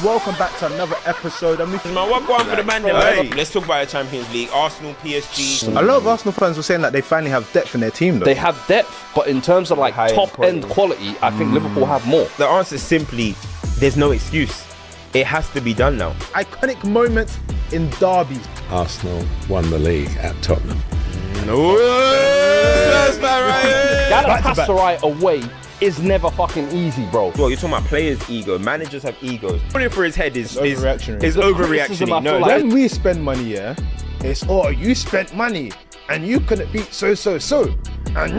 Welcome back to another episode. Man, what going for the man? Hey. Let's talk about the Champions League. Arsenal, PSG. A lot of Arsenal fans were saying that they finally have depth in their team, though. They have depth, but in terms of like top-end quality, I think Liverpool have more. The answer is simply, there's no excuse. It has to be done now. Iconic moments in derbies. Arsenal won the league at Tottenham. Galatasaray away is never fucking easy, bro. Well, you're talking about players' ego. Managers have egos. Putting it for his head is overreactionary. Is overreactionary. No, like when we spend money, yeah, it's you spent money and you couldn't beat so. And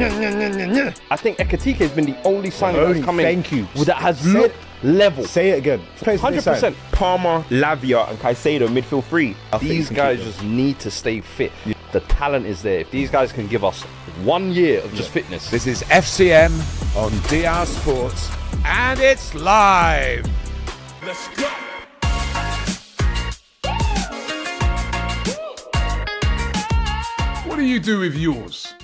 I think Ekatike has been the only signing that's come in. Thank you. That has looked level. Say it again. 100%. Palmer, Lavia, and Caicedo midfield three. These guys just need to stay fit. Yeah. The talent is there. If these guys can give us 1 year of just fitness. This is FCM on DR Sports, and it's live. Let's go. What do you do with yours?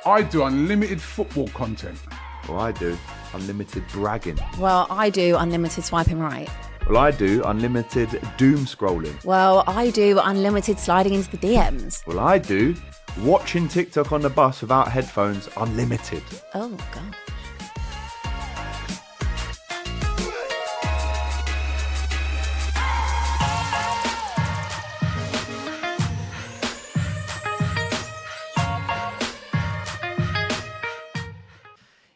I do unlimited football content. Well, I do unlimited bragging. Well, I do unlimited swiping right. Well, I do unlimited doom scrolling. Well, I do unlimited sliding into the DMs. Well, I do watching TikTok on the bus without headphones unlimited. Oh, God.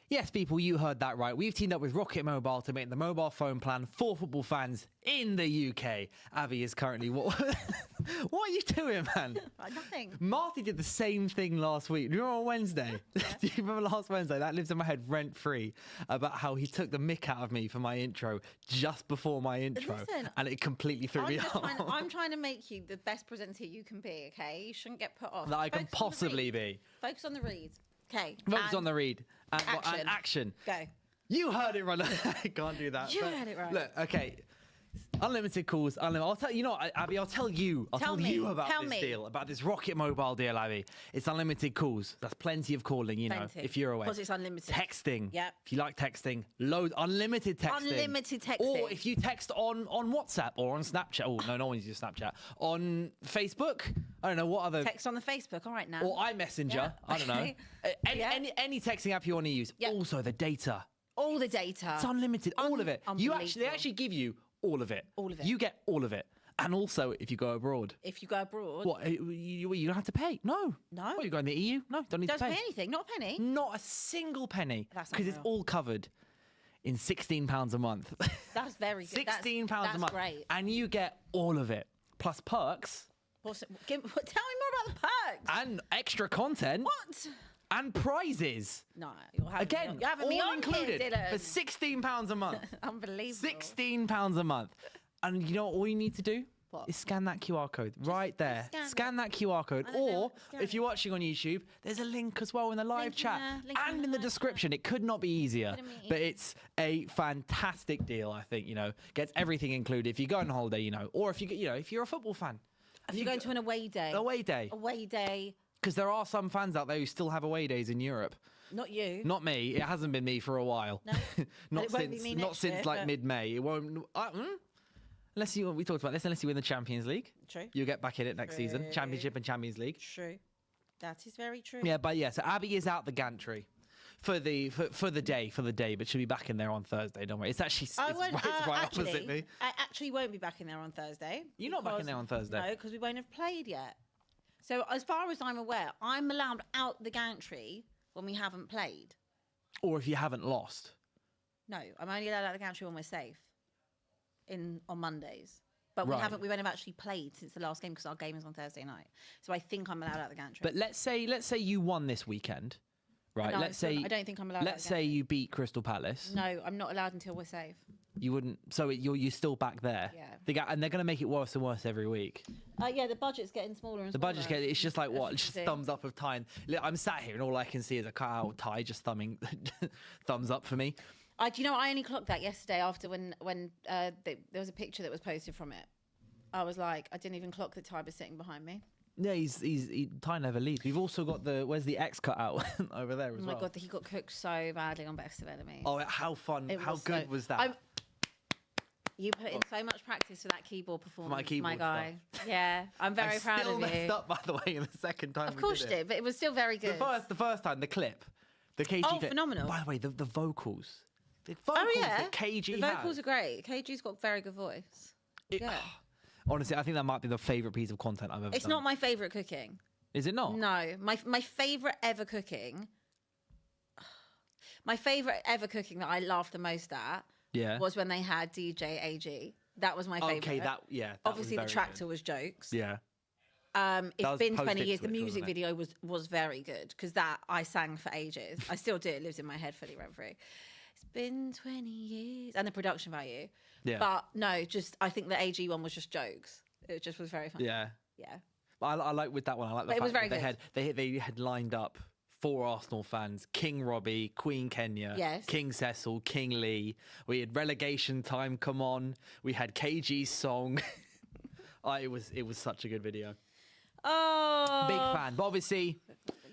Yes, people, you heard that right. We've teamed up with Rocket Mobile to make the mobile phone plan for football fans in the UK. Abby is currently... What are you doing, man? Nothing. Marty did the same thing last week. Do you remember on Wednesday? Do you remember last Wednesday? That lives in my head rent-free about how he took the mick out of me for my intro just before my intro. Listen, and it completely threw me off. I'm trying to make you the best presenter you can be, okay? You shouldn't get put off. That I can possibly be. Focus on the read. Okay. Focus on the read. And action. Go. You heard it right. I can't do that. You heard it right. Look, okay. Unlimited calls. I'll tell you. Abby. I'll tell you. I'll tell you about this deal. About this Rocket Mobile deal, Abby. It's unlimited calls. That's plenty of calling. You know, if you're away. Because it's unlimited. Texting. Yep. If you like texting, unlimited texting. Unlimited texting. Or if you text on WhatsApp or on Snapchat. Oh no, one uses Snapchat. On Facebook. I don't know what other. Text on the Facebook. All right now. Or iMessenger. Yeah. I don't know. Any texting app you want to use. Yep. Also the data. All the data. It's unlimited. All of it. They actually give you all of it. All of it. You get all of it. And also, if you go abroad. If you go abroad. What? You don't have to pay? No. No. What, you go in the EU? No, don't need to pay. Don't pay anything. Not a penny. Not a single penny. Because it's all covered in £16 a month. That's very good. £16 a month. That's great. And you get all of it. Plus perks. Tell me more about the perks. And extra content. What? And prizes. No, you're having me all on included here, Dylan. for £16 a month. Unbelievable. £16 a month. And you know what all you need to do? What? Is scan that QR code right there. Scan that QR code. Or if you're watching on YouTube, there's a link as well in the live chat and in the description. It could not be easier. But it's a fantastic deal, I think, gets everything included. If you go on holiday, or if if you're a football fan. If you're going to an away day. Away day. Away day. Because there are some fans out there who still have away days in Europe. Not you. Not me. It hasn't been me for a while. No. not since like mid-May. It won't. Unless we talked about this. Unless you win the Champions League. True. You'll get back in it next season. Championship and Champions League. True. That is very true. Yeah, so Abby is out the gantry for the day, but she'll be back in there on Thursday. Don't worry. It's actually right opposite me. I actually won't be back in there on Thursday. You're not back in there on Thursday. No, because we won't have played yet. So as far as I'm aware, I'm allowed out the gantry when we haven't played. Or if you haven't lost. No, I'm only allowed out the gantry when we're safe. On Mondays. But we won't have actually played since the last game because our game is on Thursday night. So I think I'm allowed out the gantry. But let's say you won this weekend. Right. No, let's say I don't think I'm allowed. Let's say you beat Crystal Palace. No, I'm not allowed until we're safe. You wouldn't. So you're still back there. Yeah. And they're going to make it worse and worse every week. Yeah, the budget's getting smaller and smaller. The budget's getting. It's just like what? It's just thumbs up of time. Look, I'm sat here and all I can see is a cut-out tie just thumbing, thumbs up for me. Do you know? I only clocked that yesterday after when there was a picture that was posted from it. I was like, I didn't even clock that Ty was sitting behind me. Yeah, Ty never leaves. We've also got where's the X cut out over there as well. Oh my God, he got cooked so badly on Best of Enemy. Oh, how fun! How good was that? You put in so much practice for that keyboard performance, my keyboard guy. Yeah, I'm very proud of you. Still messed up, by the way, in the second time. Of course you did, but it was still very good. The first time, the clip, the KG. Oh, clip. phenomenal! By the way, the vocals. The vocals that KG the vocals has. are great. KG's got very good voice. Yeah. Honestly, I think that might be the favourite piece of content I've ever done. It's not my favourite cooking. Is it not? No, my favourite ever cooking. My favourite ever cooking that I laughed the most at was when they had DJ AG. That was my favourite. Okay, that obviously was the tractor good. was jokes. Yeah. It's been 20 years. The Ipswich, music wasn't it? video was very good because that I sang for ages. I still do. It lives in my head fully rent free. It's been 20 years, and the production value. Yeah. But no, just I think the AG one was just jokes. It just was very funny. Yeah. Yeah. I like with that one. I like the But it fact was very that good. they had lined up 4 Arsenal fans: King Robbie, Queen Kenya, Yes. King Cecil, King Lee. We had relegation time. Come on. We had KG's song. It was such a good video. Oh, Big fan. But obviously,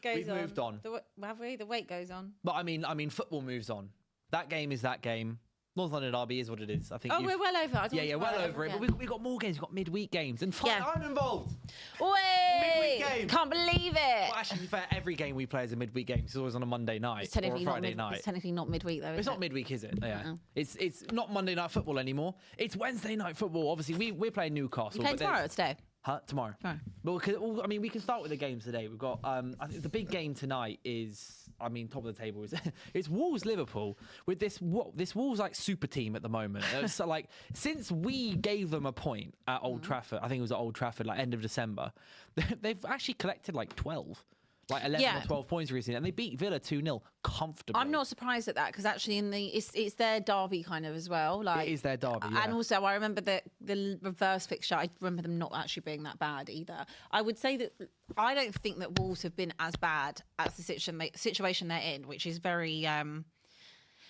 goes we've moved on. Have we? The weight goes on. But I mean, football moves on. That game is that game. North London Derby is what it is. I think. Oh, we're well over. I don't Yeah, want to well talk over it. about But we've got more games. We've got midweek games, and I'm involved. Wait, Midweek game. can't believe it. Well, actually, to be fair, every game we play is a midweek game. It's always on a Monday night or a Friday night. It's technically not midweek though. It's not midweek, is it? Yeah. It's not Monday night football anymore. It's Wednesday night football. Obviously, we're playing Newcastle. You playing tomorrow or today? Tomorrow. But we can start with the games today. We've got I think the big game tonight is top of the table is it's Wolves Liverpool with this Wolves like super team at the moment. So like since we gave them a point at Old Trafford, I think it was at Old Trafford like end of December, they've actually collected like 12. Like 11 or 12 points recently, and they beat Villa 2-0 comfortably. I'm not surprised at that because actually it's their derby kind of as well. Like it is their derby, yeah. And also I remember the reverse fixture. I remember them not actually being that bad either. I would say that I don't think that Wolves have been as bad as the situation they're in, which is very.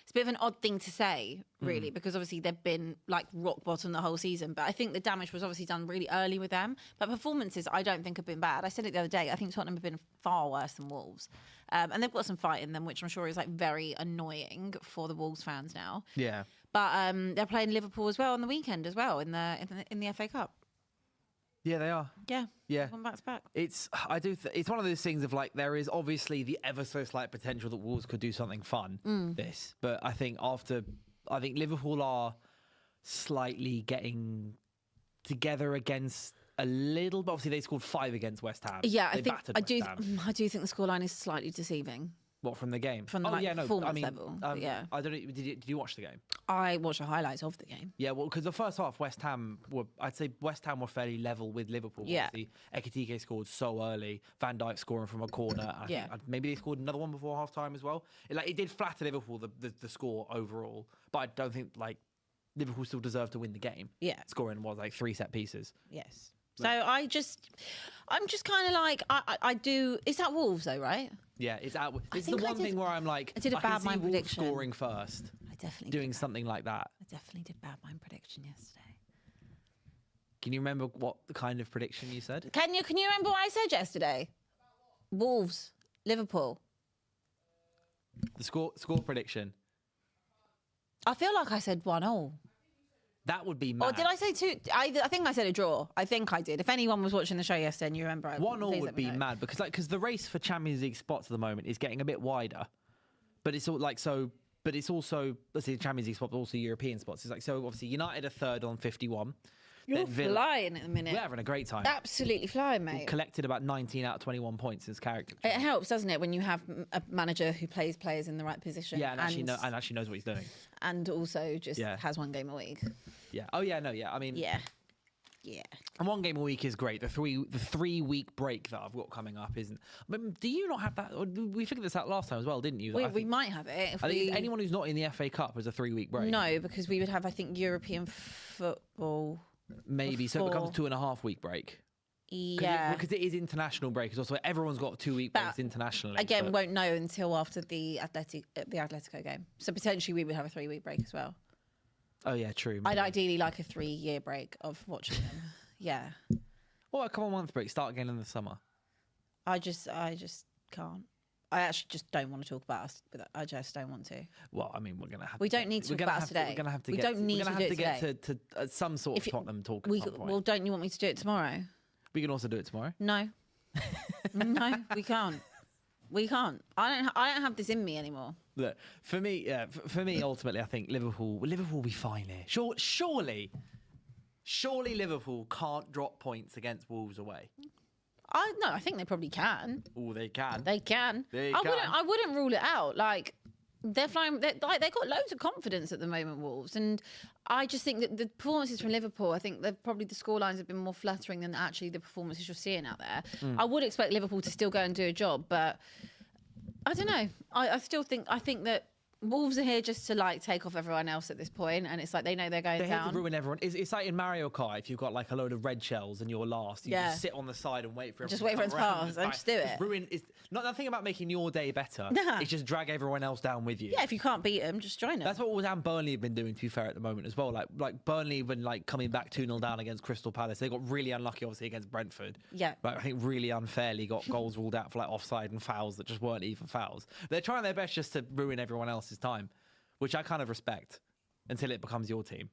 It's a bit of an odd thing to say, really, because obviously they've been like rock bottom the whole season. But I think the damage was obviously done really early with them. But performances, I don't think have been bad. I said it the other day. I think Tottenham have been far worse than Wolves, and they've got some fight in them, which I'm sure is like very annoying for the Wolves fans now. Yeah. But they're playing Liverpool as well on the weekend as well in the FA Cup. Yeah, they are. Yeah. One back to back. It's one of those things of like there is obviously the ever so slight potential that Wolves could do something fun. But I think Liverpool are slightly getting together against a little. But obviously they scored 5 against West Ham. Yeah, I do think the scoreline is slightly deceiving. What, from the game? From the performance level. Yeah. I don't know. Did you watch the game? I watched the highlights of the game. Yeah, well, because the first half, West Ham were fairly level with Liverpool. Yeah. Obviously, Ekitike scored so early. Van Dijk scoring from a corner. I think maybe they scored another one before half time as well. It did flatter Liverpool the score overall, but I don't think Liverpool still deserved to win the game. Yeah. Scoring was like 3 set pieces. Yes. So I'm just kind of like I do. Is that Wolves though, right? Yeah, it's out. It's the one thing where I'm like, I did a bad mind prediction. Scoring first. I definitely doing something like that. I definitely did bad mind prediction yesterday. Can you remember what the kind of prediction you said? Can you remember what I said yesterday? Wolves, Liverpool. The score prediction. I feel like I said 1-1. That would be mad. Or did I say 2? I think I said a draw. I think I did. If anyone was watching the show yesterday and you remember, 1-1 would be mad because the race for Champions League spots at the moment is getting a bit wider. But it's all like so. But it's also, let's say, Champions League spots, but also European spots. It's like so. Obviously, United are 3rd on 51. You're flying at the minute. We're having a great time. Absolutely flying, mate. We've collected about 19 out of 21 points as character. It helps, doesn't it, when you have a manager who plays players in the right position? Yeah, and actually knows what he's doing. And also just has one game a week. Yeah. Oh yeah. No. Yeah. I mean. Yeah. And 1 game a week is great. The 3 week break that I've got coming up isn't. I mean, do you not have that? We figured this out last time as well, didn't you? We might have it. I think anyone who's not in the FA Cup has a 3 week break. No, because we would have, I think, European football. Maybe so it becomes 2.5 week break. Yeah, because it is international break. It's also everyone's got 2 week breaks internationally. Again, won't know until after the Atletico game. So potentially we would have a 3 week break as well. Oh yeah, true. I'd ideally like a 3-year break of watching them. Yeah. Well, a couple month break. Start again in the summer. I just can't. I actually just don't want to talk about us. But I just don't want to. Well, I mean, we're gonna have. We don't need to talk about us today. We're gonna have to. We get, don't need we're gonna to have do to it get to some sort of Tottenham talk. At some point. Well, don't you want me to do it tomorrow? We can also do it tomorrow. No, no, we can't. We can't. I don't have this in me anymore. Look, for me, ultimately, I think Liverpool will be fine here. Surely Liverpool can't drop points against Wolves away. I think they probably can. Oh, they can. They can. They I can. wouldn't rule it out. Like they're flying. They've got loads of confidence at the moment, Wolves, and I just think that the performances from Liverpool, I think the scorelines have been more flattering than actually the performances you're seeing out there. I would expect Liverpool to still go and do a job, but I don't know. I think that Wolves are here just to like take off everyone else at this point, and it's like they know they're going They're down. here to ruin everyone. It's like in Mario Kart, if you've got like a load of red shells and you're last, you just sit on the side and wait for everyone Just wait for it to pass and just do it. It's not nothing about making your day better. Nah. It's just drag everyone else down with you. Yeah, if you can't beat them, just join them. That's what Wolves and Burnley have been doing, to be fair, at the moment as well. Like Burnley, when like coming back 2-0 down against Crystal Palace, they got really unlucky, obviously, against Brentford. Yeah. Like, I think really unfairly got goals ruled out for like offside and fouls that just weren't even fouls. They're trying their best just to ruin everyone else's time, which I kind of respect until it becomes your team.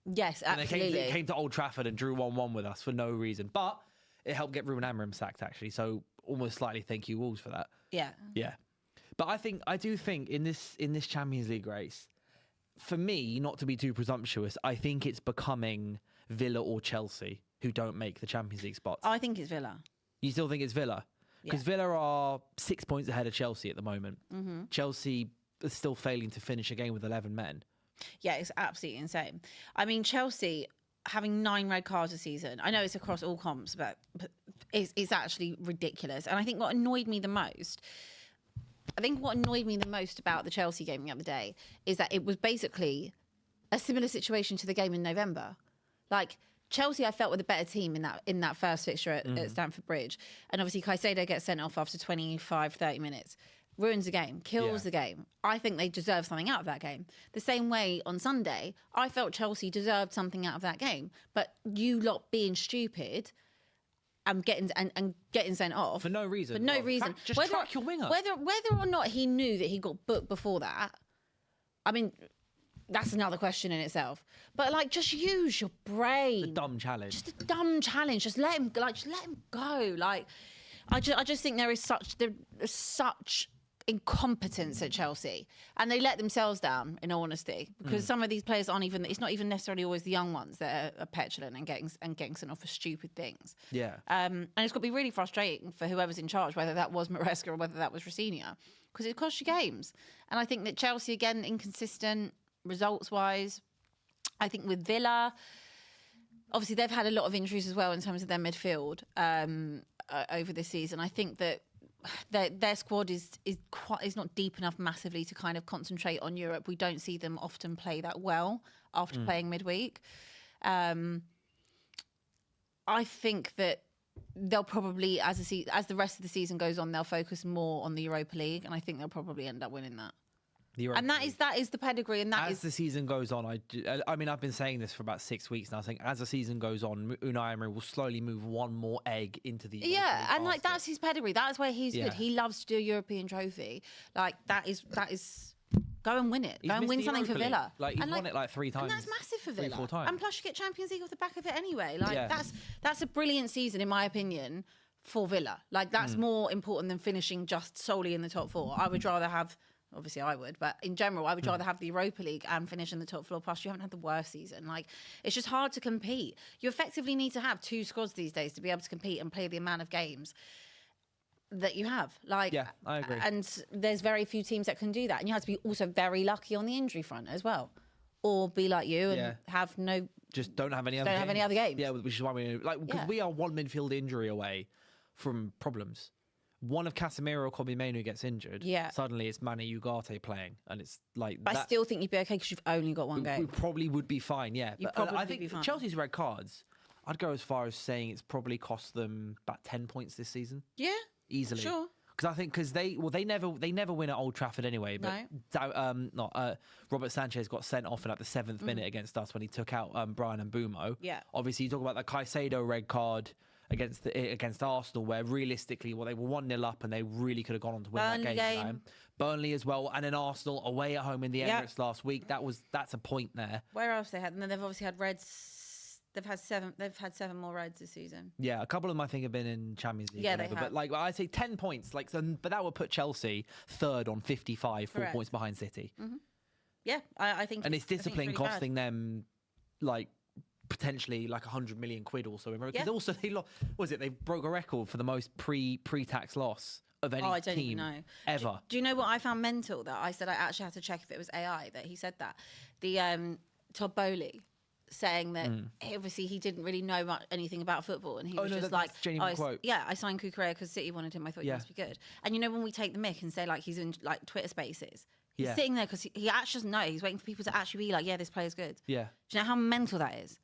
Yes, absolutely. And they came to Old Trafford and drew 1-1 with us for no reason. But it helped get Ruben Amorim sacked, actually. So almost slightly thank you, Wolves, for that. Yeah. Yeah. But I do think in this Champions League race, for me, not to be too presumptuous, I think it's becoming Villa or Chelsea who don't make the Champions League spots. I think it's Villa. You still think it's Villa? Because Villa are 6 points ahead of Chelsea at the moment. Chelsea is still failing to finish a game with 11 men. Yeah, it's absolutely insane. I mean, Chelsea having 9 red cards a season. I know it's across all comps, but it's actually ridiculous. And I think what annoyed me the most about the Chelsea game the other day is that it was basically a similar situation to the game in November. Like Chelsea, I felt were the better team in that first fixture at Stamford Bridge. And obviously Caicedo gets sent off after 25, 30 minutes. Ruins the game, kills the game. I think they deserve something out of that game. The same way on Sunday, I felt Chelsea deserved something out of that game. But you lot being stupid and getting sent off For no reason. For no reason. Just track your winger. Whether or not he knew that he got booked before that, I mean, that's another question in itself. But like, just use your brain. The dumb challenge. Just a dumb challenge. Just let him go. Like, I just think there's such incompetence at Chelsea, and they let themselves down, in all honesty, because some of these players it's not even necessarily always the young ones that are petulant and getting sent off for stupid things. Yeah. And it's got to be really frustrating for whoever's in charge, whether that was Maresca or whether that was Rosenior, because it costs you games. And I think that Chelsea, again, inconsistent results-wise. I think with Villa, obviously they've had a lot of injuries as well in terms of their midfield over this season. I think that their squad is not deep enough massively to kind of concentrate on Europe. We don't see them often play that well after playing midweek. I think that they'll probably, as the rest of the season goes on, they'll focus more on the Europa League, and I think they'll probably end up winning that. And that is the pedigree, and as the season goes on, I mean, I've been saying this for about 6 weeks now. I think as the season goes on, Unai Emery will slowly move one more egg into the Europa League and like basket. that's his pedigree. That's where he's good. He loves to do a European trophy. Like that is go and win it. He's Go and missed win the something for Europa Villa. League. Like he's won it like 3 times. And that's massive for Villa. 3-4 times. And plus you get Champions League off the back of it anyway. Like that's a brilliant season in my opinion for Villa. Like that's more important than finishing just solely in the top 4. I would rather have. Obviously, I would, but in general, I would rather have the Europa League and finish in the top 4. Plus, you haven't had the worst season. Like, it's just hard to compete. You effectively need to have 2 squads these days to be able to compete and play the amount of games that you have. Like, yeah, I agree. And there's very few teams that can do that. And you have to be also very lucky on the injury front as well, or be like you and have no. Just don't have any other games. Yeah, which is why because we are one midfield injury away from problems. One of Casemiro or Kobe Mainoo gets injured. Yeah. Suddenly it's Mane Ugarte playing, and it's like. But I still think you'd be okay because you've only got one game. We probably would be fine. Yeah. I think Chelsea's red cards. I'd go as far as saying it's probably cost them about 10 points this season. Yeah. Easily. Sure. Because they never win at Old Trafford anyway. But Robert Sanchez got sent off at the 7th minute against us when he took out Brian and Bumo. Yeah. Obviously, you talk about the Caicedo red card. against Arsenal, where realistically, well, they were 1-0 up and they really could have gone on to win Burnley that game. game. Burnley as well, and then Arsenal away at home in the Emirates last week. That's a point there. Where else they had? And then they've obviously had Reds. They've had 7 more Reds this season. Yeah, a couple of them I think have been in Champions League. Yeah, whatever, they have. But like I'd say 10 points. But that would put Chelsea third on 55, 4 Correct. points behind City. Yeah, I think. And it's discipline really bad. costing them like potentially like 100 million quid also. Because Yeah. also they broke a record for the most pre-tax loss of any I don't even team know. ever. Do you know what I found mental? That I said I actually had to check if it was AI that he said that. The Todd Bowley saying that obviously he didn't really know anything about football, and he was just like, that's a genuine quote. "Yeah, I signed Cucurella because City wanted him. I thought he must be good." And you know when we take the mick and say like he's in like Twitter Spaces. He's sitting there because he actually doesn't know. He's waiting for people to actually be like, "Yeah, this player's good." Yeah. Do you know how mental that is?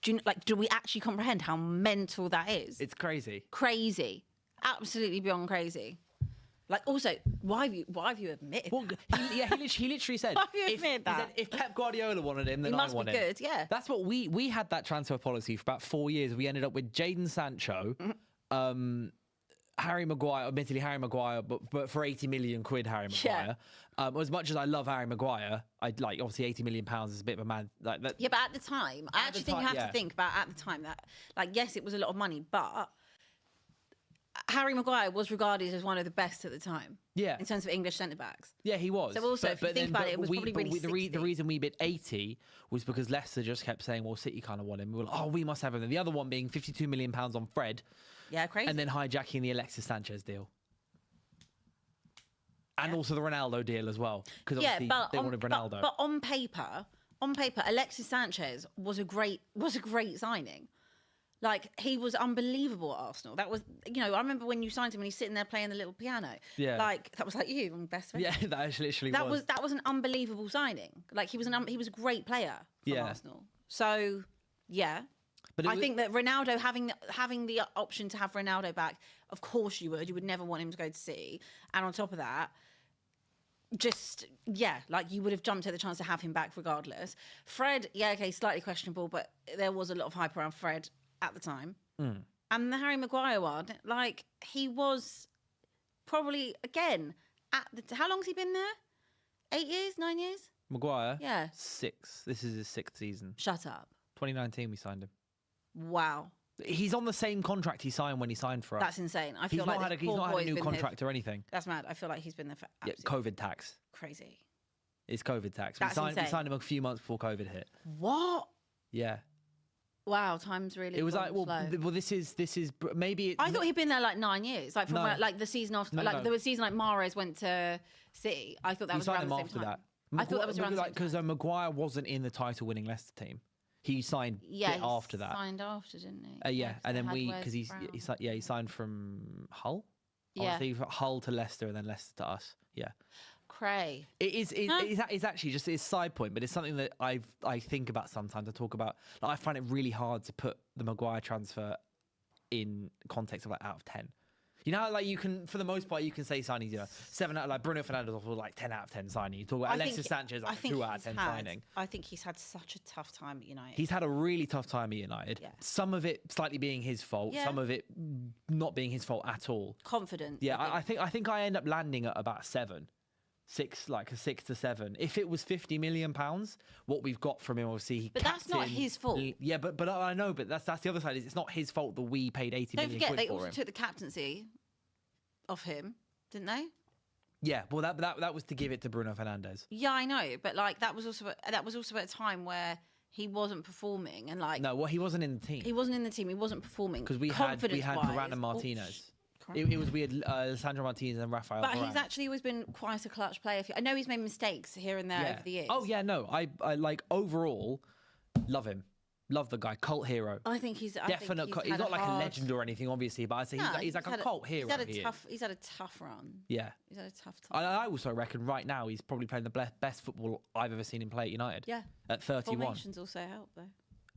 Do we actually comprehend how mental that is? It's crazy. Crazy, absolutely beyond crazy. Like, also, why have you admitted? Well, he literally said, Why have you if, admitted he that? said, if Pep Guardiola wanted him, then He must I want be him. good, yeah. That's what we had that transfer policy for about 4 years. We ended up with Jadon Sancho, Harry Maguire, admittedly Harry Maguire, but for 80 million quid, Harry Maguire. As much as I love Harry Maguire, I'd like obviously 80 million pounds is a bit of a man. Like that. Yeah, but at the time, I actually think you have to think about at the time that, like, yes, it was a lot of money, but Harry Maguire was regarded as one of the best at the time. Yeah. In terms of English centre backs. Yeah, he was. So also, if you think about it, it was probably really the reason we bid 80 was because Leicester just kept saying, well, City kind of want him. We were like, oh, we must have him. And the other one being 52 million pounds on Fred. Yeah, crazy. And then hijacking the Alexis Sanchez deal. And also the Ronaldo deal as well. Because obviously they wanted Ronaldo. But on paper, Alexis Sanchez was a great signing. Like, he was unbelievable at Arsenal. That was, I remember when you signed him and he's sitting there playing the little piano. Yeah. Like, that was like you, my best friend. Yeah, that actually literally was. That was an unbelievable signing. Like, he was a great player for Arsenal. So, yeah. But I think that Ronaldo, having the option to have Ronaldo back, of course you would. You would never want him to go to City. And on top of that, you would have jumped at the chance to have him back regardless. Fred, slightly questionable, but there was a lot of hype around Fred at the time. And the Harry Maguire one, like, he was probably, again, how long's he been there? 8 years, 9 years? Maguire? Yeah. 6. This is his 6th season. Shut up. 2019 we signed him. Wow. He's on the same contract he signed when he signed for us. That's insane. I feel he's like not had a new contract or anything. That's mad. I feel like he's been there for COVID tax. crazy. It's COVID tax. That's we insane. signed him a few months before COVID hit. What? Yeah. Wow, time's really. It was like, slow. this is maybe. I thought he'd been there like 9 years, like from like the season after, there was a season like Mahrez went to City. I thought that was around the same time. I thought that was around the same time. Because Maguire wasn't in the title-winning Leicester team. He signed after that. Signed after, didn't he? Yeah, and then he signed from Hull. Yeah, Hull to Leicester and then Leicester to us. Yeah. Cray. It's actually just a side point, but it's something that I think about sometimes. I talk about. Like, I find it really hard to put the Maguire transfer in context of like out of 10. You know, like you can, for the most part, you can say signings, 7 out of like Bruno Fernandes was like 10 out of 10 signing. You talk about Alexis Sanchez, like 2 out of 10 signing. I think he's had such a tough time at United. He's had a really tough time at United. Yeah. Some of it slightly being his fault, some of it not being his fault at all. Confident. Yeah, I think I end up landing at about 7. 6, like a 6 to 7. If it was £50 million, what we've got from him, obviously, but that's not his fault. Yeah, but I know, but that's the other side. Is it's not his fault that we paid 80 million quid for him. Don't forget, they also took the captaincy off him, didn't they? Yeah, well, that was to give it to Bruno Fernandes. Yeah, I know, but like that was also at a time where he wasn't performing, and like no, well, he wasn't in the team. He wasn't in the team. He wasn't performing because we had Varane and Martinez. We had Sandro Martinez and Rafael. But Varane. he's actually always been quite a clutch player. I know he's made mistakes here and there over the years. Oh yeah, no, I like overall love him. Love the guy, cult hero. I think he's definite. He's not like a legend or anything, obviously, but I'd say he's like a cult hero. He's had a tough run. Yeah, he's had a tough time. I also reckon right now he's probably playing the best football I've ever seen him play at United. Yeah, at 31. Formations also help though.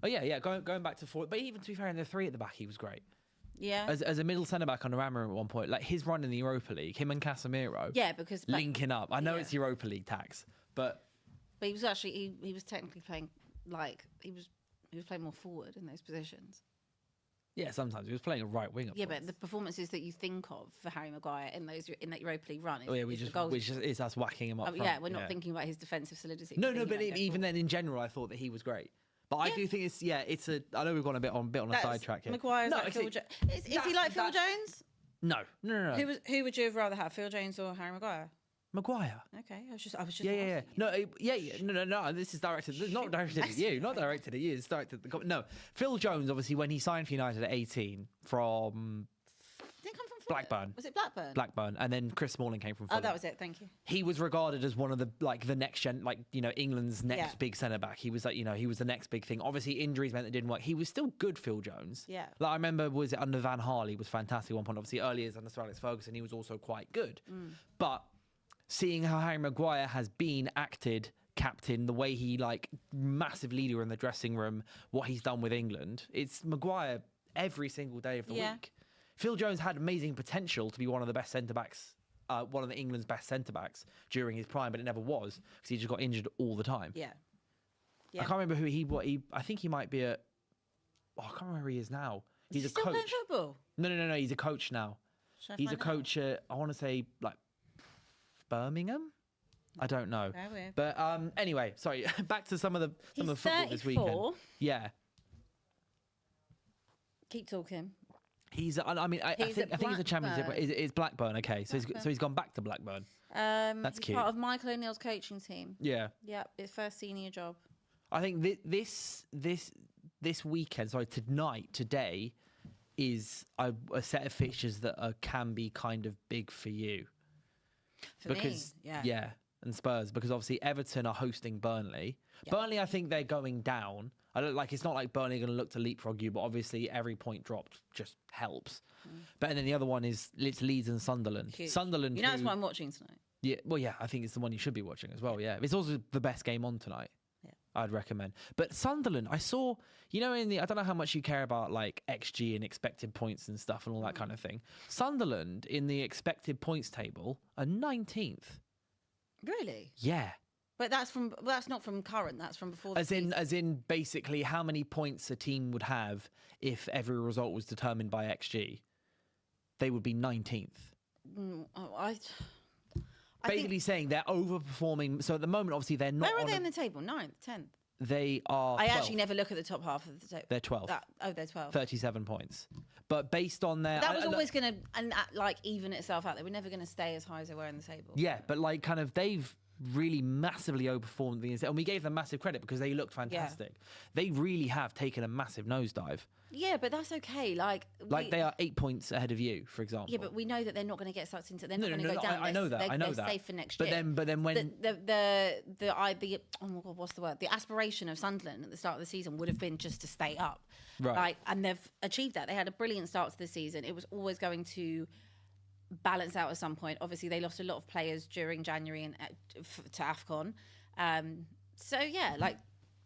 Oh yeah. Going back to 4, but even to be fair, in the 3 at the back, he was great. Yeah. As a middle centre back under Ammer at one point, like his run in the Europa League, him and Casemiro. Yeah, because linking up. I know it's Europa League tax, but he was actually he was technically playing like he was playing more forward in those positions. Yeah, sometimes he was playing a right winger. Yeah, but the performances that you think of for Harry Maguire in that Europa League run, is us whacking him up. Front. Yeah, we're not thinking about his defensive solidity. No, but even then, in general, I thought that he was great. But I do think it's a. I know we've gone a bit on a sidetrack here. Maguire's like Phil Jones. Is he like Phil Jones? No. Who would you have rather have, Phil Jones or Harry Maguire? Maguire. Okay, I was just. Yeah. No. This is directed. Not directed at you. Not directed at you. It's directed at the. No, Phil Jones. Obviously, when he signed for United at 18 from. Did it come from Blackburn? Was it Blackburn? Blackburn, and then Chris Smalling came from Fulham. Oh, that was it. Thank you. He was regarded as one of the next gen, England's next big centre back. He was he was the next big thing. Obviously, injuries meant it didn't work. He was still good, Phil Jones. Yeah. Like I remember, was it under Van Gaal? He was fantastic at one point. Obviously, earlier under Sir Alex Ferguson, he was also quite good. But seeing how Harry Maguire has been acted captain, the way he massive leader in the dressing room, what he's done with England, it's Maguire every single day of the week. Phil Jones had amazing potential to be one of the best centre-backs, one of England's best centre-backs during his prime, but it never was because he just got injured all the time. Yeah. I can't remember I think he might be I can't remember who he is now. He's a still coach. playing football? No, he's a coach now. He's a coach at, I want to say, Birmingham? I don't know. Very weird. But anyway, sorry, back to some of the football this 34. weekend. Yeah. Keep talking. I think he's a championship. It's Blackburn, okay. So he's gone back to Blackburn. That's cute. Part of Michael O'Neill's coaching team. Yeah. Yep, his first senior job. I think this weekend, today, is a set of fixtures that can be kind of big for you. For me, yeah. Yeah, and Spurs, because obviously Everton are hosting Burnley. Yep. Burnley, I think they're going down. It's not like Burnley are going to look to leapfrog you, but obviously every point dropped just helps. But and then the other one is Leeds and Sunderland. Huge. Sunderland. That's what I'm watching tonight. Yeah, well, yeah, I think it's the one you should be watching as well. Yeah, it's also the best game on tonight. Yeah, I'd recommend. But Sunderland, I saw, I don't know how much you care about XG and expected points and stuff and all that kind of thing. Sunderland in the expected points table are 19th. Really? Yeah. But that's not from current. That's from before. As in, basically, how many points a team would have if every result was determined by XG? They would be 19th. Basically saying they're overperforming. So at the moment, obviously, they're not. Where are they in the table? 9th, 10th. They are. I actually never look at the top half of the table. They're 12th. They're 12th. 37 points. But based on their. That was always going to even itself out. They were never going to stay as high as they were in the table. Yeah, but they've really massively overperformed and we gave them massive credit because they looked fantastic. Yeah. They really have taken a massive nosedive. Yeah, but that's okay. They are 8 points ahead of you, for example. Yeah, but we know that they're not going to get sucked into. They're not going to go down. I know that. I know they're that. safe for next year. But then when the oh my god, what's the word? The aspiration of Sunderland at the start of the season would have been just to stay up, right? And they've achieved that. They had a brilliant start to the season. It was always going to balance out at some point. Obviously, they lost a lot of players during January and to AFCON. So yeah,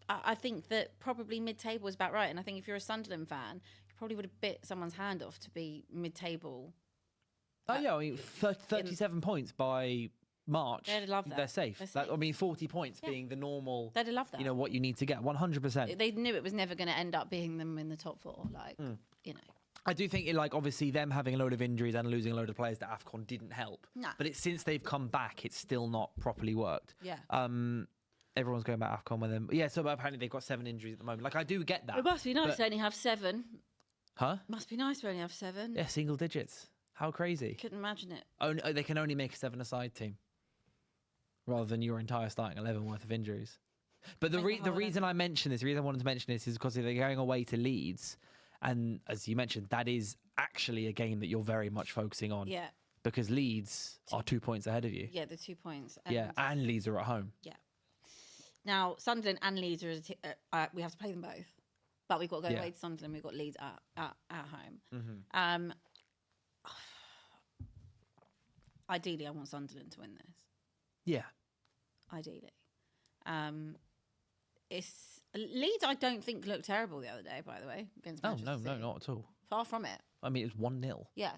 I think that probably mid-table is about right. And I think if you're a Sunderland fan, you probably would have bit someone's hand off to be mid-table. Oh yeah, I mean 37 points by March. They'd love that. They're safe. 40 points being the normal. They'd love that. What you need to get. 100%. They knew it was never going to end up being them in the top four. I do think obviously them having a load of injuries and losing a load of players to AFCON didn't help. Nah. But since they've come back, it's still not properly worked. Yeah. Everyone's going about AFCON with them. Yeah, so apparently they've got 7 injuries at the moment. I do get that. It must be nice to only have 7. Huh? Must be nice to only have 7. Yeah, single digits. How crazy. Couldn't imagine it. They can only make a 7-a-side team rather than your entire starting 11 worth of injuries. But the reason I mention this, the reason I wanted to mention this is because they're going away to Leeds. And as you mentioned, that is actually a game that you're very much focusing on. Yeah. Because Leeds are 2 points ahead of you. Yeah, the 2 points. And Leeds are at home. Yeah. Now, Sunderland and Leeds we have to play them both. But we've got to go away to Sunderland. We've got Leeds at home. Mm-hmm. Ideally, I want Sunderland to win this. Yeah. Ideally. Leeds, I don't think looked terrible the other day, by the way, against Manchester City. Not at all. Far from it. I mean, it was 1-0. Yeah.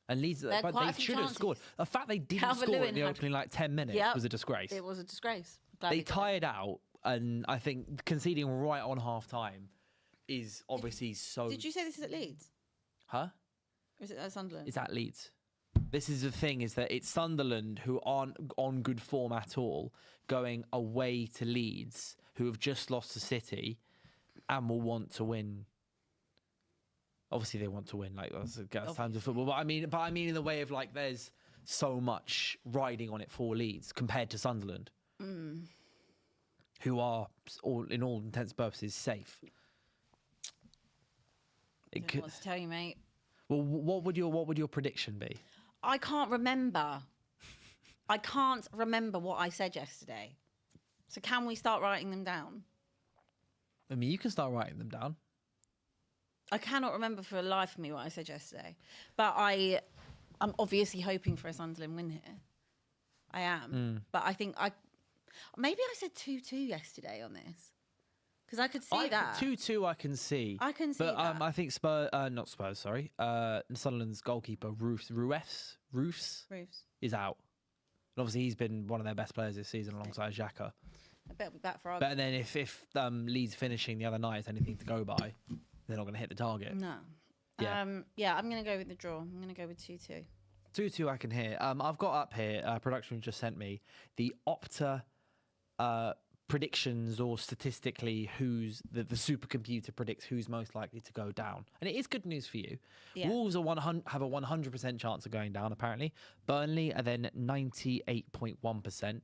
And Leeds, but they should have scored. The fact they didn't score in the opening 10 minutes was a disgrace. It was a disgrace. They tired out, and I think conceding right on half time is obviously so. Did you say this is at Leeds? Huh? Or is it at Sunderland? It's at Leeds. This is the thing, is that it's Sunderland who aren't on good form at all, going away to Leeds, who have just lost to City, and will want to win. Obviously, they want to win. Like that's times of football. But I mean in the way of like, there's so much riding on it for Leeds compared to Sunderland, who are in all intents and purposes safe. I don't know what to tell you, mate. Well, what would your prediction be? I can't remember. I can't remember what I said yesterday. So can we start writing them down? I mean, you can start writing them down. I cannot remember for the life of me what I said yesterday. But I'm obviously hoping for a Sunderland win here. I am. But I think maybe I said 2-2 yesterday on this. Because I could see that. 2-2 I can see. I can see but, that. I think Sunderland's goalkeeper, Roofs is out. And obviously, he's been one of their best players this season alongside Xhaka. I bet we'll be back for But then if Leeds finishing the other night is anything to go by, they're not going to hit the target. No. Yeah. I'm going to go with the draw. I'm going to go with 2-2. 2-2 I can hear. I've got up here, production just sent me, the Opta predictions, or statistically who's the supercomputer predicts who's most likely to go down. And it is good news for you. Yeah. Wolves have a 100% chance of going down, apparently. Burnley are then 98.1%.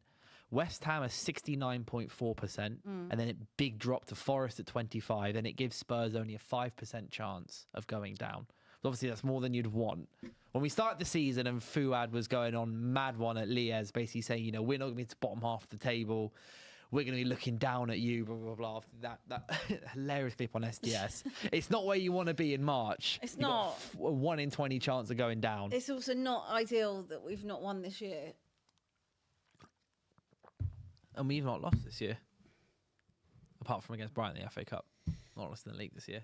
West Ham is 69.4%, and then it big drop to Forest at 25%. Then it gives Spurs only a 5% chance of going down. So obviously, that's more than you'd want. When we started the season and Fuad was going on mad one at Liège, basically saying, we're not going to be to bottom half of the table. We're going to be looking down at you, blah, blah, blah. That hilarious clip on SDS. It's not where you want to be in March. It's not. A 1 in 20 chance of going down. It's also not ideal that we've not won this year. And we've not lost this year. Apart from against Brighton in the FA Cup. Not lost in the league this year.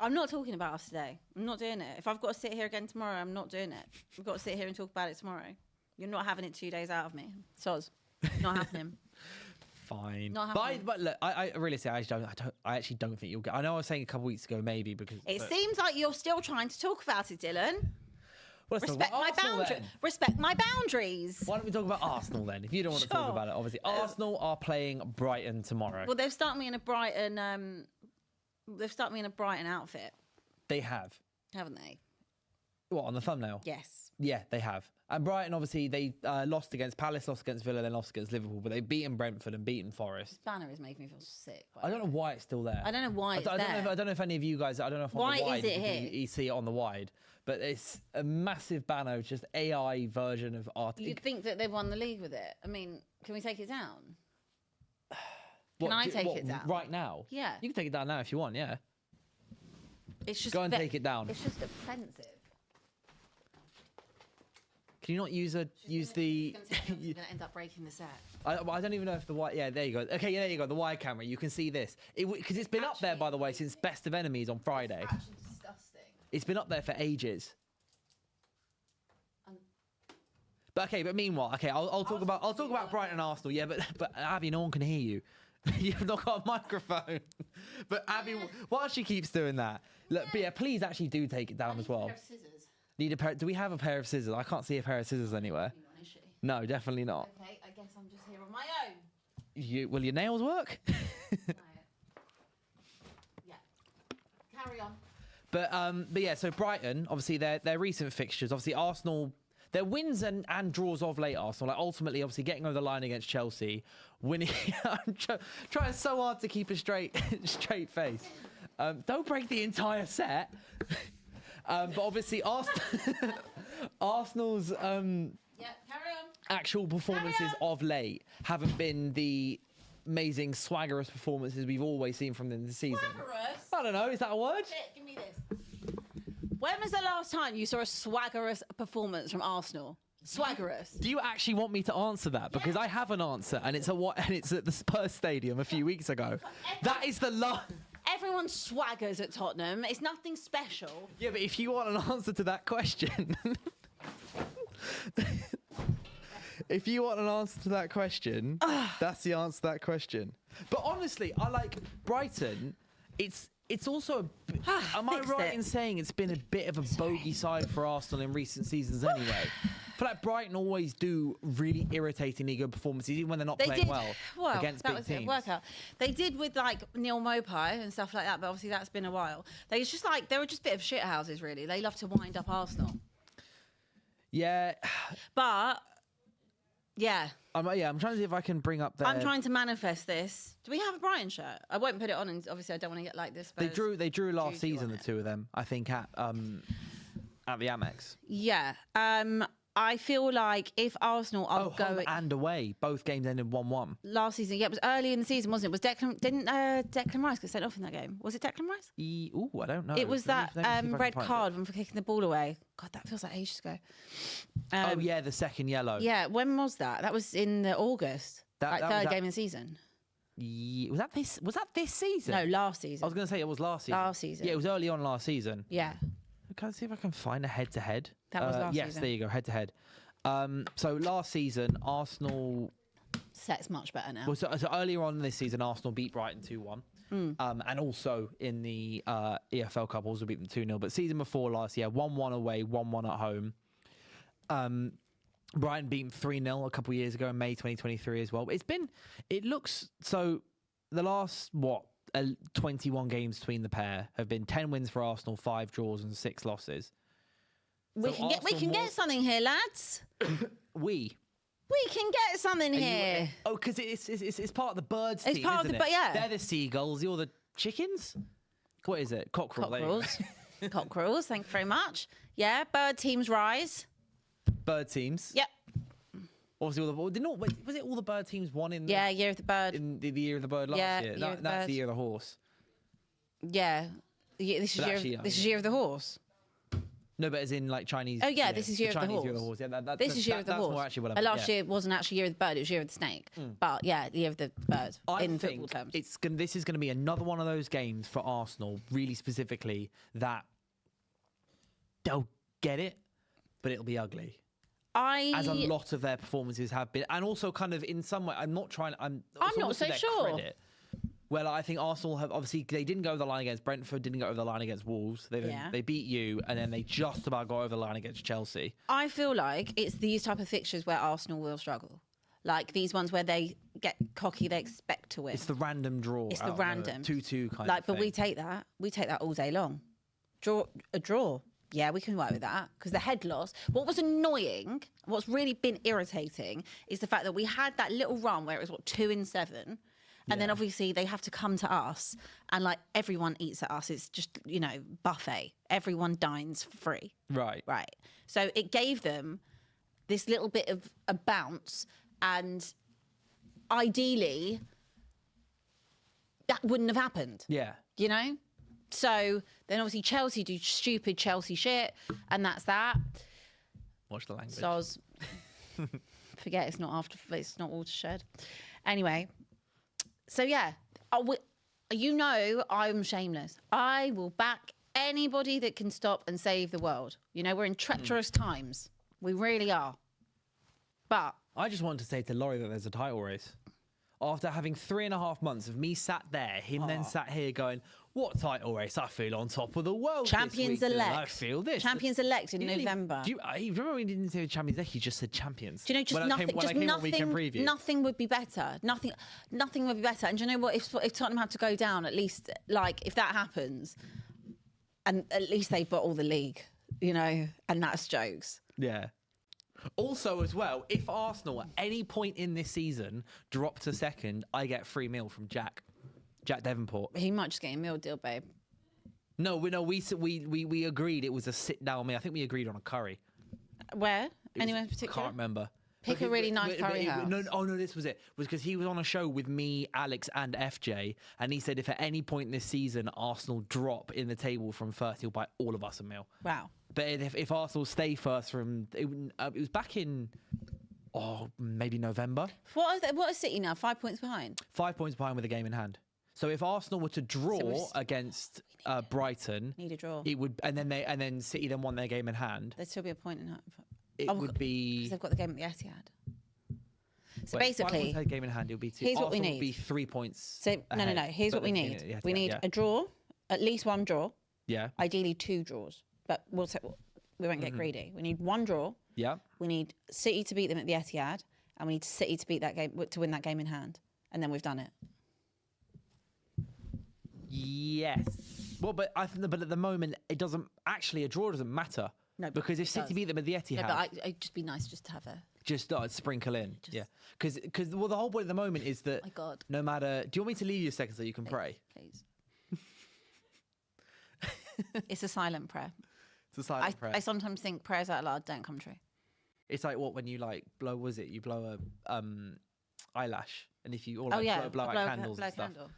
I'm not talking about us today. I'm not doing it. If I've got to sit here again tomorrow, I'm not doing it. We've got to sit here and talk about it tomorrow. You're not having it 2 days out of me. Soz. Not happening. Fine. Not happening. But look, I really say I actually don't think you'll get. I know I was saying a couple of weeks ago maybe because It seems like you're still trying to talk about it, Dylan. Well, Respect my boundaries. Respect my boundaries. Why don't we talk about Arsenal then? If you don't want to talk about it, obviously. Arsenal are playing Brighton tomorrow. Well, they've started me in a Brighton. They've started me in a Brighton outfit, They have. haven't they? What, on the thumbnail? Yes. Yeah, they have. And Brighton, obviously, they lost against Palace, lost against Villa, then lost against Liverpool, but they've beaten Brentford and beaten Forest. This banner is making me feel sick. I don't know why it's still there. I don't know why it's I there. don't know if any of you guys. I don't know if on Why the wide is it you- here? you see it on the wide, but it's a massive banner, just AI version of art. You'd think that they've won the league with it. I mean, can we take it down? Can I take it down? right now? Yeah. You can take it down now if you want. Yeah. It's just Go and take it down. It's just offensive. Can you not use the? She's going to end up breaking the set. I don't even know if the wide. Yeah, there you go. Okay, yeah, there you go. The wide camera. You can see this. Because it's been up there, by the way, since Best of Enemies on Friday. It's actually disgusting. It's been up there for ages. But meanwhile, I'll talk about Brighton and Arsenal. Yeah, but Abbi, no one can hear you. You've not got a microphone. But Abbi, while she keeps doing that, look, but yeah, please actually do take it down as well. Need a pair? Do we have a pair of scissors? I can't see a pair of scissors anywhere. No, definitely not. Okay, I guess I'm just here on my own. Will your nails work? Yeah. Carry on. But yeah, so Brighton, obviously their recent fixtures, obviously Arsenal, their wins and draws of late Arsenal, like ultimately obviously getting over the line against Chelsea, winning. I'm trying so hard to keep a straight face. Don't break the entire set. But obviously Arsenal's Yeah, carry on. actual performances of late haven't been the amazing swaggerous performances we've always seen from them this season. Swaggerous? I don't know, is that a word? Give me this. When was the last time you saw a swaggerous performance from Arsenal? Swaggerous. Do you actually want me to answer that? Because I have an answer, and it's at the Spurs Stadium a few weeks ago. That is the last. Everyone swaggers at Tottenham. It's nothing special. Yeah, but if you want an answer to that question, If you want an answer to that question, that's the answer to that question. But honestly, I like Brighton. It's also. Am I right in saying it's been a bit of a bogey side for Arsenal in recent seasons anyway? I feel like Brighton always do really irritatingly good performances, even when they're not playing well against that big was teams. a workout. They did with like Neil Mopai and stuff like that, but obviously that's been a while. They were just a bit of shit houses, really. They love to wind up Arsenal. Yeah, but yeah. I'm trying to see if I can bring up their... I'm trying to manifest this. Do we have a Brighton shirt? I won't put it on, and obviously I don't want to get like this. They drew last season, the two of them, I think, at the Amex. Yeah. I feel like if Arsenal are home and away, both games ended 1-1. Last season, yeah, it was early in the season, wasn't it? Didn't Declan Rice get sent off in that game? Was it Declan Rice? I don't know. It was that red card for kicking the ball away. God, that feels like ages ago. The second yellow. Yeah, when was that? That was in August. Third game of the season. Was that this season? No, last season. I was going to say it was last season. Last season. Yeah, it was early on last season. Yeah. Can I see if I can find a head-to-head? That was last yes, season. there you go, head-to-head. So last season, Arsenal... Set's much better now. Well, so earlier on this season, Arsenal beat Brighton 2-1. And also in the EFL Cup, also beat them 2-0. But season before last year, 1-1 away, 1-1 at home. Brighton beat them 3-0 a couple of years ago in May 2023 as well. But the last, 21 games between the pair have been 10 wins for Arsenal, 5 draws and 6 losses. We can get something here, lads. We can get something here. Because it's part of the birds team, part of isn't the it? yeah. They're the seagulls, you're the chickens? What is it? Cockerel. Cockerels. Cockerels, thank you very much. Yeah, bird teams rise. Bird teams? Yep. Obviously, was it all the bird teams won in the... Yeah, Year of the Bird. In the Year of the Bird last year? That's the Year of the Horse. Yeah. This is Year of the Horse. No, but as in like Chinese... Oh, yeah, this is Year of the Horse. Year of the Horse. Yeah, this is Year of the Horse. That's more actually what I meant. Last year wasn't actually Year of the Bird, it was Year of the Snake. But yeah, Year of the Bird in football terms. This is going to be another one of those games for Arsenal, really specifically, that they'll get it, but it'll be ugly. As a lot of their performances have been. And also kind of in some way, I'm not so sure. Credit, well, I think Arsenal have, obviously, they didn't go over the line against Brentford, didn't go over the line against Wolves. They beat you, and then they just about got over the line against Chelsea. I feel like it's these type of fixtures where Arsenal will struggle. Like these ones where they get cocky, they expect to win. It's the random draw. It's the random 2-2 kind of thing. But we take that. We take that all day long. A draw. Yeah, we can work with that because the head loss. What was annoying, what's really been irritating, is the fact that we had that little run where it was 2 in 7, and then obviously they have to come to us, and like everyone eats at us. It's just buffet. Everyone dines for free. Right. So it gave them this little bit of a bounce, and ideally that wouldn't have happened. Yeah. So then obviously Chelsea do stupid Chelsea shit, and that's that. Watch the language. Soz. Forget it's not watershed. Anyway, so yeah, I'm shameless. I will back anybody that can stop and save the world. We're in treacherous times. We really are. But I just wanted to say to Laurie that there's a title race. After having 3.5 months of me sat there, him then sat here going, what title race? I feel on top of the world. Champions this week, elect. I feel this. Champions elect in November. Do you remember when he didn't say Champions Elect? He just said champions. Do you know, just nothing would be better. Nothing would be better. And do you know what? If Tottenham had to go down, at least, like, if that happens, and at least they've got all the league, and that's jokes. Yeah. Also, as well, if Arsenal at any point in this season drop to second, I get free meal from Jack Devonport. He might just get a meal deal, babe. No, we agreed it was a sit down meal. I think we agreed on a curry. Where? Anywhere in particular? Can't remember. Pick a really nice curry house. No, this was it. It was because he was on a show with me, Alex, and FJ, and he said if at any point this season Arsenal drop in the table from first, he'll buy all of us a meal. Wow. But if Arsenal stay first it was back in maybe November. What is City now? 5 points behind? 5 points behind with a game in hand. So if Arsenal were to draw against Brighton, need a draw. It would, and then City then won their game in hand. There'd still be a point in that. It would be because they've got the game at the Etihad. So Wait, basically, Brighton had game in hand. It'll be 2. here's what we Arsenal will need. be 3 points. So no. ahead, Here's but what we they've need. seen it, We need a draw, at least one draw. Yeah. Ideally 2 draws, but we won't get greedy. We need 1 draw. Yeah. We need City to beat them at the Etihad, and we need City to beat that game to win that game in hand, and then we've done it. Yes. Well, but I think, but at the moment, it doesn't actually. A draw doesn't matter. No, because if it City does. beat them at the Etihad, No, but it'd just be nice just to have a. just sprinkle in. Yeah. Because the whole point at the moment is that. My God. No matter. Do you want me to leave you a second so you can pray? Please. It's a silent prayer. It's a silent prayer. I sometimes think prayers out loud don't come true. It's like what when you like blow. Was it you blow a eyelash, and if you blow out candles and stuff. Candle.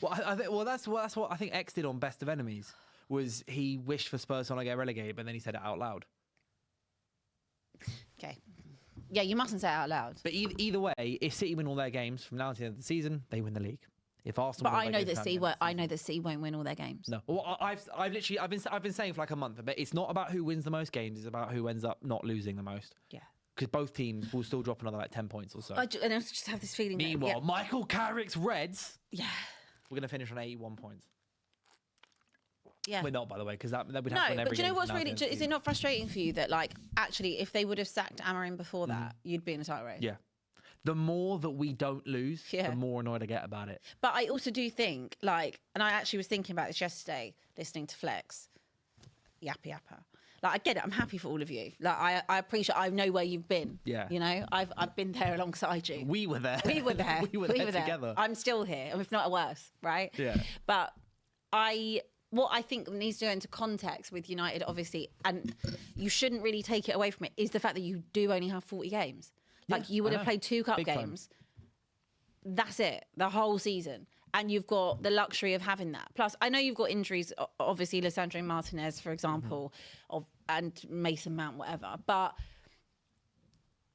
Well, I think that's what I think X did on Best of Enemies. Was he wished for Spurs to not get relegated, but then he said it out loud. Okay. Yeah, you mustn't say it out loud. But either way, if City win all their games from now to the end of the season, they win the league. If Arsenal, But win all I their know games that from now to the end of the I know that City won't win all their games. No, well, I've been saying for like a month, but it's not about who wins the most games; it's about who ends up not losing the most. Yeah. Because both teams will still drop another like 10 points or so. And I just have this feeling. Meanwhile, that, Michael Carrick's Reds. Yeah. We're gonna finish on 81 points. Yeah. We're not, by the way, because that we'd have to No, win every but do you know game what's from now really? to the end of Is the it not frustrating for you that like actually, if they would have sacked Amorim before that, you'd be in a title race? Yeah. The more that we don't lose, Yeah. the more annoyed I get about it. But I also do think, like, and I actually was thinking about this yesterday, listening to Flex, yappa yappa. Like, I get it. I'm happy for all of you. Like, I appreciate. I know where you've been. Yeah. You know, I've been there alongside you. We were there. We were there. we were there together. I'm still here, and if not worse, right? Yeah. But what I think needs to go into context with United, obviously, and you shouldn't really take it away from it, is the fact that you do only have 40 games. Like, you would have played 2 cup Big time. games. That's it, the whole season. And you've got the luxury of having that. Plus, I know you've got injuries, obviously, Lisandro Martinez, for example, and Mason Mount, whatever. But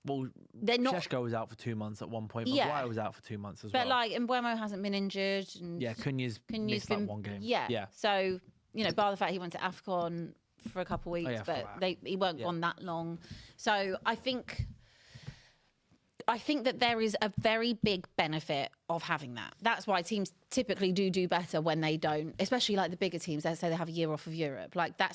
Well, they're not. Šeško was out for 2 months at one point. Yeah. Maguire was out for 2 months as well. But like, Mbuemo hasn't been injured. And Yeah, Cunha's missed that one game. Yeah. Yeah. So, you know, bar the fact he went to AFCON for a couple of weeks, yeah, for but that. he weren't gone that long. So I think that there is a very big benefit of having that. That's why teams typically do better when they don't, especially like the bigger teams. Let's say they have a year off of Europe. Like that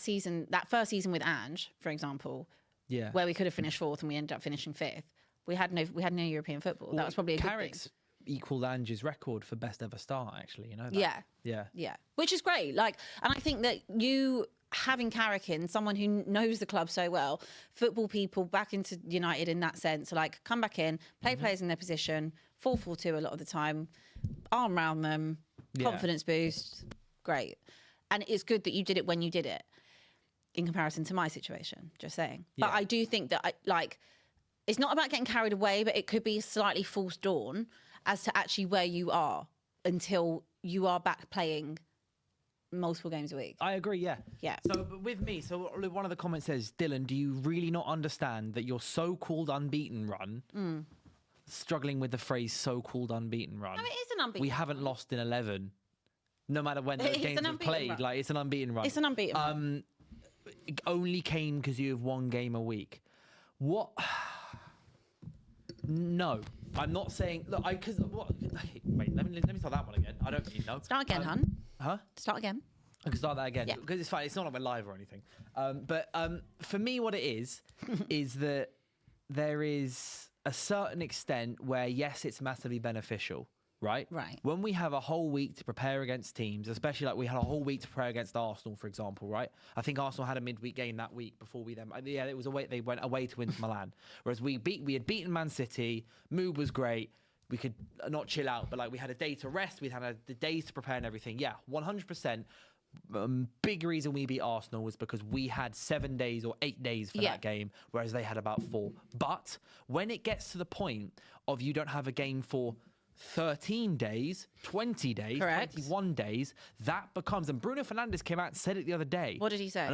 first season with Ange, for example, Yeah. where we could have finished 4th and we ended up finishing 5th. We had no European football. That was probably a good thing. Carrick's equalled Ange's record for best ever start, actually. You know that? Yeah. Yeah. Yeah, which is great. Like, and I think that you having Carrick in, someone who knows the club so well, football people back into United in that sense, like come back in, play players in their position, 4-4-2 a lot of the time, arm round them, Yeah. confidence boost, great. And it's good that you did it when you did it, in comparison to my situation. Just saying. But Yeah. I do think that it's not about getting carried away, but it could be a slightly false dawn as to actually where you are until you are back playing multiple games a week. I agree, yeah. Yeah. So but with me, so one of the comments says, Dylan, do you really not understand that your so-called unbeaten run, struggling with the phrase so-called unbeaten run, No, it is an unbeaten we haven't lost in 11, no matter when the It's games an have unbeaten played, run. like it's an unbeaten run. It's an unbeaten run. It only came because you have 1 game a week. What? No, I'm not saying. Look, because what? Wait, let me start that one again. I don't really know. Start again, hun. Huh? Start again. I can start that again Yeah. because it's fine. It's not like we're live or anything. But for me, what it is that there is a certain extent where yes, it's massively beneficial, right? Right. When we have a whole week to prepare against teams, especially like we had a whole week to prepare against Arsenal, for example, right? I think Arsenal had a midweek game that week before we then. Yeah, it was away. They went away to Inter Milan, whereas we had beaten Man City. Mood was great. We could not chill out, but like we had a day to rest. We had the days to prepare and everything. Yeah, 100%. Big reason we beat Arsenal was because we had 7 days or 8 days for that game, whereas they had about 4. But when it gets to the point of you don't have a game for 13 days, 20 days, Correct. 21 days, that becomes, and Bruno Fernandes came out and said it the other day. What did he say?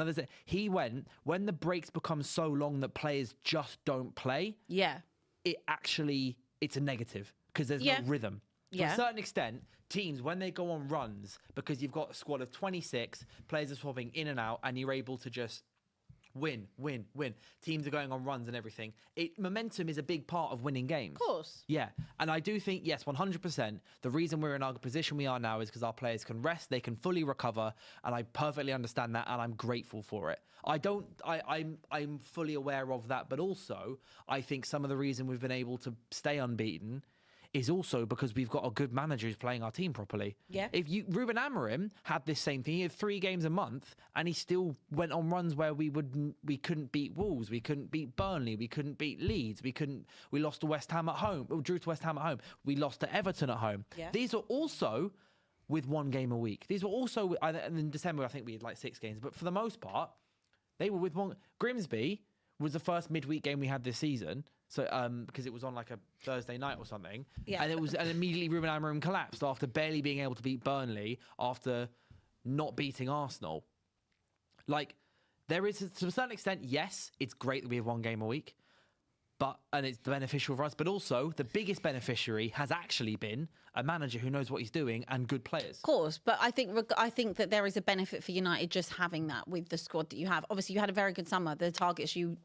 He went, when the breaks become so long that players just don't play, Yeah. it's a negative because there's Yeah. no rhythm. To Yeah. a certain extent, teams, when they go on runs, because you've got a squad of 26, players are swapping in and out, and you're able to just win. Teams are going on runs and everything. Momentum is a big part of winning games. Of course. Yeah, and I do think, yes, 100%, the reason we're in our position we are now is because our players can rest, they can fully recover, and I perfectly understand that, and I'm grateful for it. I'm fully aware of that, but also, I think some of the reason we've been able to stay unbeaten is also because we've got a good manager who's playing our team properly. Yeah. Ruben Amorim had this same thing. He had 3 games a month, and he still went on runs where we couldn't beat Wolves, we couldn't beat Burnley, we couldn't beat Leeds, we lost to West Ham at home, or drew to West Ham at home, we lost to Everton at home. Yeah. These are also with 1 game a week. These were also, and in December I think we had like 6 games, but for the most part, they were with 1. Grimsby was the first midweek game we had this season. So, because it was on like a Thursday night or something, Yeah. and immediately Ruben Amorim collapsed after barely being able to beat Burnley after not beating Arsenal. Like, there is to a certain extent, yes, it's great that we have 1 game a week, and it's beneficial for us. But also, the biggest beneficiary has actually been a manager who knows what he's doing and good players. Of course, but I think that there is a benefit for United just having that with the squad that you have. Obviously, you had a very good summer. The targets you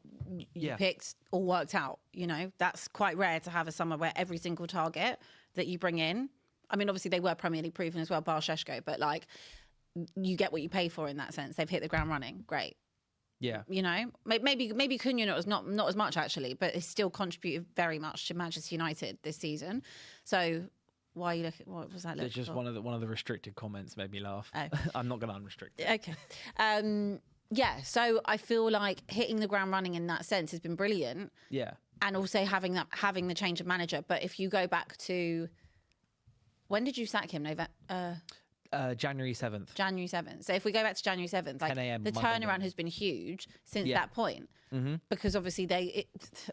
picked all worked out. You know, that's quite rare to have a summer where every single target that you bring in. I mean, obviously they were Premier League proven as well, bar Šeško, but like you get what you pay for in that sense. They've hit the ground running. Great. Yeah, you know, maybe Cunha not as much actually, but it's still contributed very much to Manchester United this season. So why are you looking? What was that? it's just one of the restricted comments made me laugh. Oh. I'm not going to unrestrict it. Okay. Yeah. So I feel like hitting the ground running in that sense has been brilliant. Yeah, and also having the change of manager. But if you go back to when did you sack him? January 7th. January 7th. So if we go back to January 7th, like 10 a.m. the Monday turnaround morning. has been huge since that point, because obviously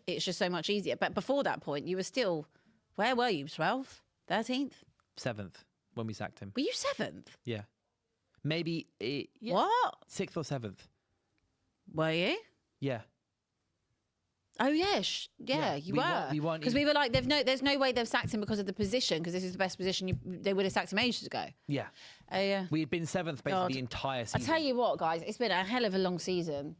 it's just so much easier. But before that point, you were still, where were you? 12th, 13th, 7th when we sacked him. were you 7th? Yeah, maybe What 6th or 7th. were you? Yeah. Oh yes, yeah, you were. We weren't because we were like, there's no way they've sacked him because of the position, because this is the best position. They would have sacked him ages ago. Yeah. Yeah. We had been 7th basically God. the entire I season. tell you what, guys, it's been a hell of a long season.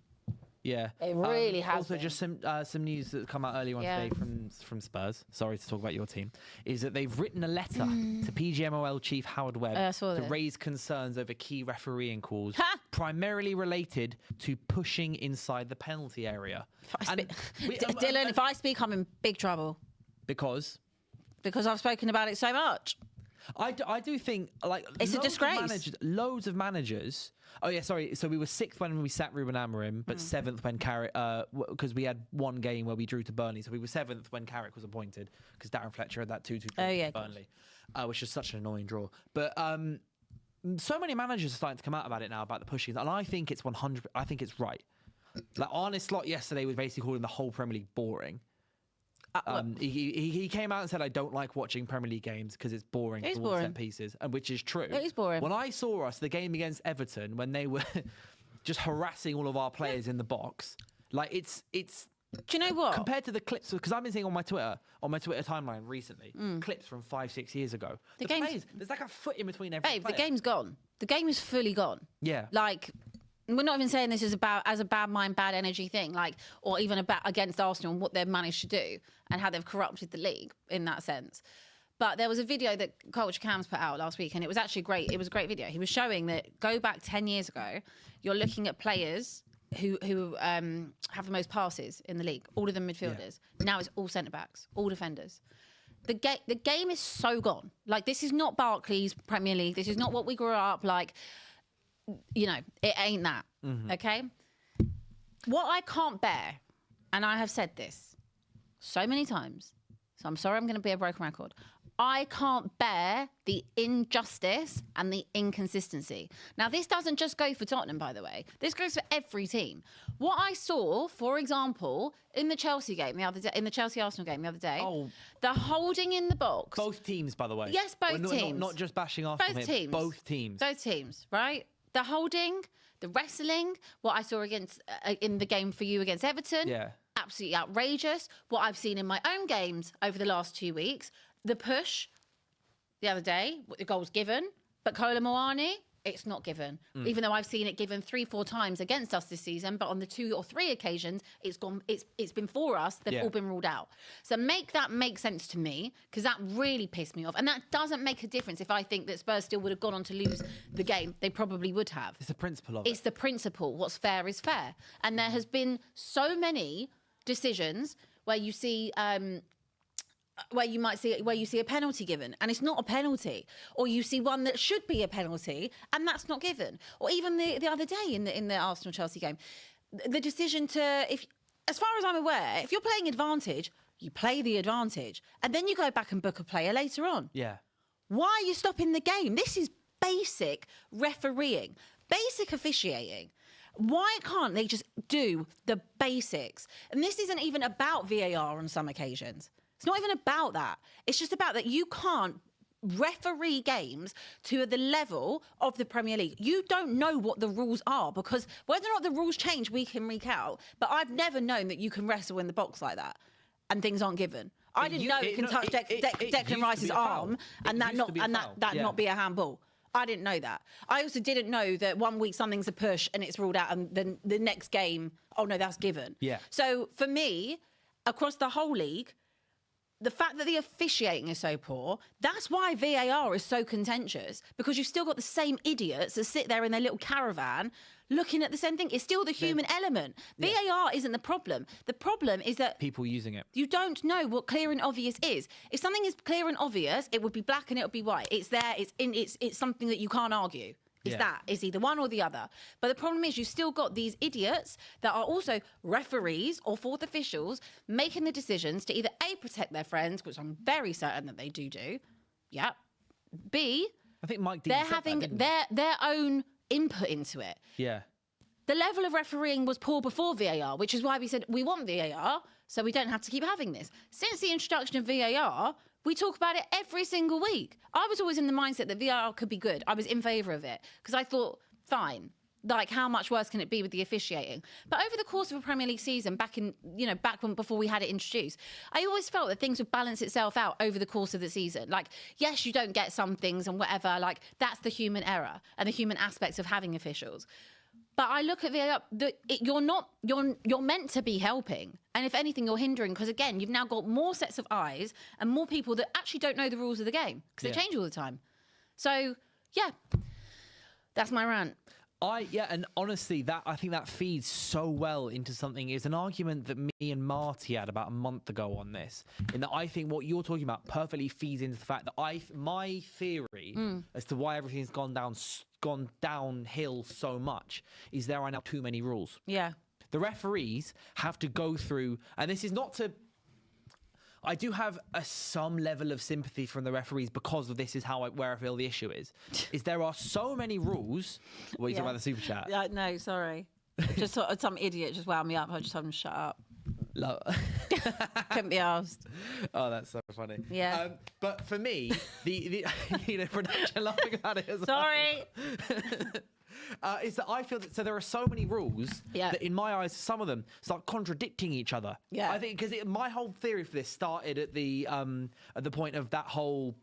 Yeah. It really has Also, been. just some news that come out earlier on Yeah. today from Spurs. Sorry to talk about your team. Is that they've written a letter to PGMOL chief Howard Webb I saw to this. raise concerns over key refereeing calls, Ha! primarily related to pushing inside the penalty area. Dylan, if I speak, I'm in big trouble Because because I've spoken about it so much. I do think like It's a loads of disgrace. loads of managers. Oh yeah, sorry. So we were 6th when we sacked Ruben Amorim, but 7th when Carrick, because we had 1 game where we drew to Burnley. So we were 7th when Carrick was appointed because Darren Fletcher had that 2-2 draw Oh, yeah, to of Burnley, which is such an annoying draw. But so many managers are starting to come out about it now about the pushing, and I think it's 100. I think it's right. Like Arne Slot yesterday was basically calling the whole Premier League boring. He came out and said, I don't like watching Premier League games because it's boring. It is all the boring. set pieces, and which is true. It is boring. When I saw us, the game against Everton, when they were just harassing all of our players in the box, like it's Do you know what? compared to the clips, because I've been seeing on my Twitter timeline recently, clips from 5-6 years ago. The game's- players, there's like a foot in between every Babe, player. the game's gone. The game is fully gone. Yeah. Like, we're not even saying this is as a bad mind, bad energy thing, like, or even about against Arsenal and what they've managed to do and how they've corrupted the league in that sense. But there was a video that Culture Cams put out last week, and it was actually great. It was a great video. He was showing that go back 10 years ago, you're looking at players who have the most passes in the league, all of them midfielders. Now it's all centre backs, all defenders. The game is so gone. Like, this is not Barclays Premier League. This is not what we grew up like. You know, it ain't that. Okay. What I can't bear, and I have said this so many times, so I'm sorry I'm going to be a broken record. I can't bear the injustice and the inconsistency. Now, this doesn't just go for Tottenham, by the way. This goes for every team. What I saw, for example, in the Chelsea game the other day, in the Chelsea-Arsenal game the other day, the holding in the box. Both teams, by the way. Yes, both teams. Not just bashing Arsenal. Both here, teams. Both teams. Both teams, right? The holding, the wrestling, what I saw against in the game for you against Everton. Yeah. Absolutely outrageous. What I've seen in my own games over the last 2 weeks. The push the other day, the goals given. But Kola Moani, it's not given. Even though I've seen it given 3-4 times against us this season, but on the 2 or 3 occasions it's been for us, they've all been ruled out. So make that make sense to me, because that really pissed me off. And that doesn't make a difference if I think that Spurs still would have gone on to lose the game. They probably would have. It's the principle of it. It's the principle. What's fair is fair. And there has been so many decisions where you see where you see a penalty given and it's not a penalty, or you see one that should be a penalty and that's not given. Or even the other day in the Arsenal Chelsea game, the decision to, if as far as I'm aware, if you're playing advantage, you play the advantage and then you go back and book a player later on. Yeah. Why are you stopping the game? This is basic refereeing, basic officiating. Why can't they just do the basics? And this isn't even about VAR on some occasions. It's not even about that. It's just about that you can't referee games to the level of the Premier League. You don't know what the rules are, because whether or not the rules change week in, week out, but I've never known that you can wrestle in the box like that and things aren't given. I didn't know you can touch Declan Rice's arm and that not be a handball. I didn't know that. I also didn't know that one week something's a push and it's ruled out, and then the next game, oh no, that's given. Yeah. So for me, across the whole league, the fact that the officiating is so poor, that's why VAR is so contentious, because you've still got the same idiots that sit there in their little caravan looking at the same thing. It's still the human element. VAR isn't the problem. The problem is that people using it. You don't know what clear and obvious is. If something is clear and obvious, it would be black and it would be white. It's there. It's something that you can't argue. It's either one or the other. But the problem is you've still got these idiots that are also referees or fourth officials making the decisions to either A, protect their friends, which I'm very certain that they do. Yeah. B, I think Mike Dean they're having their own input into it. Yeah. The level of refereeing was poor before VAR, which is why we said we want VAR so we don't have to keep having this. Since the introduction of VAR, we talk about it every single week. I was always in the mindset that VAR could be good. I was in favour of it because I thought, fine, like how much worse can it be with the officiating? But over the course of a Premier League season, before we had it introduced, I always felt that things would balance itself out over the course of the season. Like, yes, you don't get some things and whatever. Like, that's the human error and the human aspects of having officials. But I look at VAR, you're meant to be helping. And if anything, you're hindering, because again, you've now got more sets of eyes and more people that actually don't know the rules of the game, because they change all the time. So, yeah, that's my rant. And honestly, I think that feeds so well into something. Is an argument that me and Marty had about a month ago on this, in that I think what you're talking about perfectly feeds into the fact that my theory as to why everything's gone downhill so much is there are now too many rules. Yeah. The referees have to go through, and this is not to... I do have some level of sympathy from the referees because of this is where I feel the issue is there are so many rules. What are you talking about the super chat? No, sorry. Just some idiot just wound me up. I just told him to shut up. Couldn't be asked. Oh, that's so funny. Yeah. But for me, the production laughing at it as well. Sorry. Is that I feel that there are so many rules that in my eyes, some of them start contradicting each other. Yeah. I think because my whole theory for this started at the point of that whole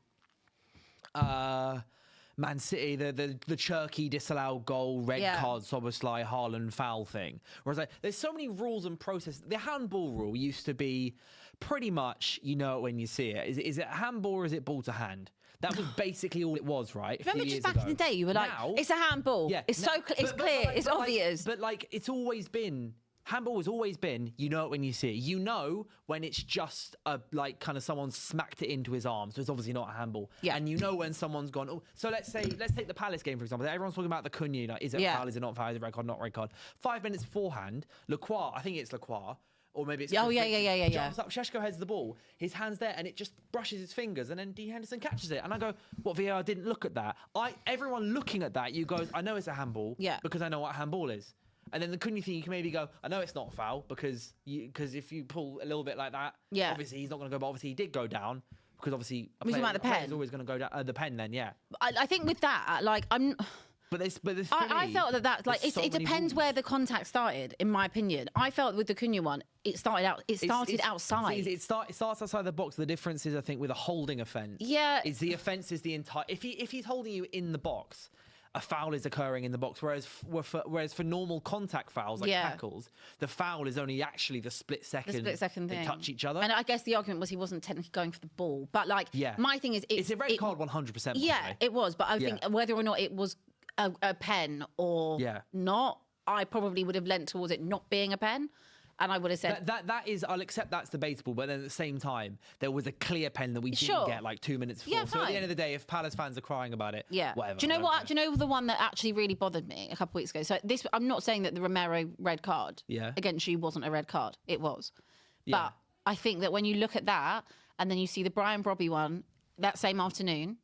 Man City, the Cherky disallowed goal, red card, Soboslai, Haaland foul thing. Whereas there's so many rules and processes. The handball rule used to be pretty much, you know it when you see it. Is it handball or is it ball to hand? That was basically all it was, right? Remember just back in the day, you were like, it's a handball. Yeah, it's it's clear, it's obvious. But it's always been... Handball has always been, you know it when you see it. You know when it's just kind of someone smacked it into his arm, so it's obviously not a handball. Yeah. And you know when someone's gone, oh, so let's take the Palace game, for example. Everyone's talking about the Cunha, is it foul, is it not foul, is it red card, not red card? 5 minutes beforehand, Lacroix, I think it's Lacroix, or maybe it's... jumps up, Šeško heads the ball, his hand's there, and it just brushes his fingers, and then D. Henderson catches it. And I go, what, VAR didn't look at that? Everyone looking at that, you go, I know it's a handball, because I know what a handball is. And then the Cunha thing, you can maybe go, I know it's not foul, because if you pull a little bit like that, obviously he's not going to go, but obviously he did go down, because obviously a player is always going to go down, the pen then, I think with that, But I felt that it depends where the contact started, in my opinion. I felt with the Cunha one, it started outside. It starts outside the box. The difference is, I think, with a holding offence. Yeah. Is the offence is the entire... If he's holding you in the box... a foul is occurring in the box, whereas for normal contact fouls like tackles, the foul is only actually the split second the split-second they thing. touch each other. And I guess the argument was he wasn't technically going for the ball, but like my thing is, it's a red card 100%. Yeah, it was, but I think whether or not it was a pen or not, I probably would have lent towards it not being a pen. And I would have said that is, I'll accept that's debatable, but then at the same time, there was a clear pen that we didn't get like 2 minutes before. So at the end of the day, if Palace fans are crying about it, whatever. Do you know what? Do you know the one that actually really bothered me a couple of weeks ago? So this, I'm not saying that the Romero red card against you wasn't a red card. It was, but I think that when you look at that and then you see the Brian Brobby one that same afternoon.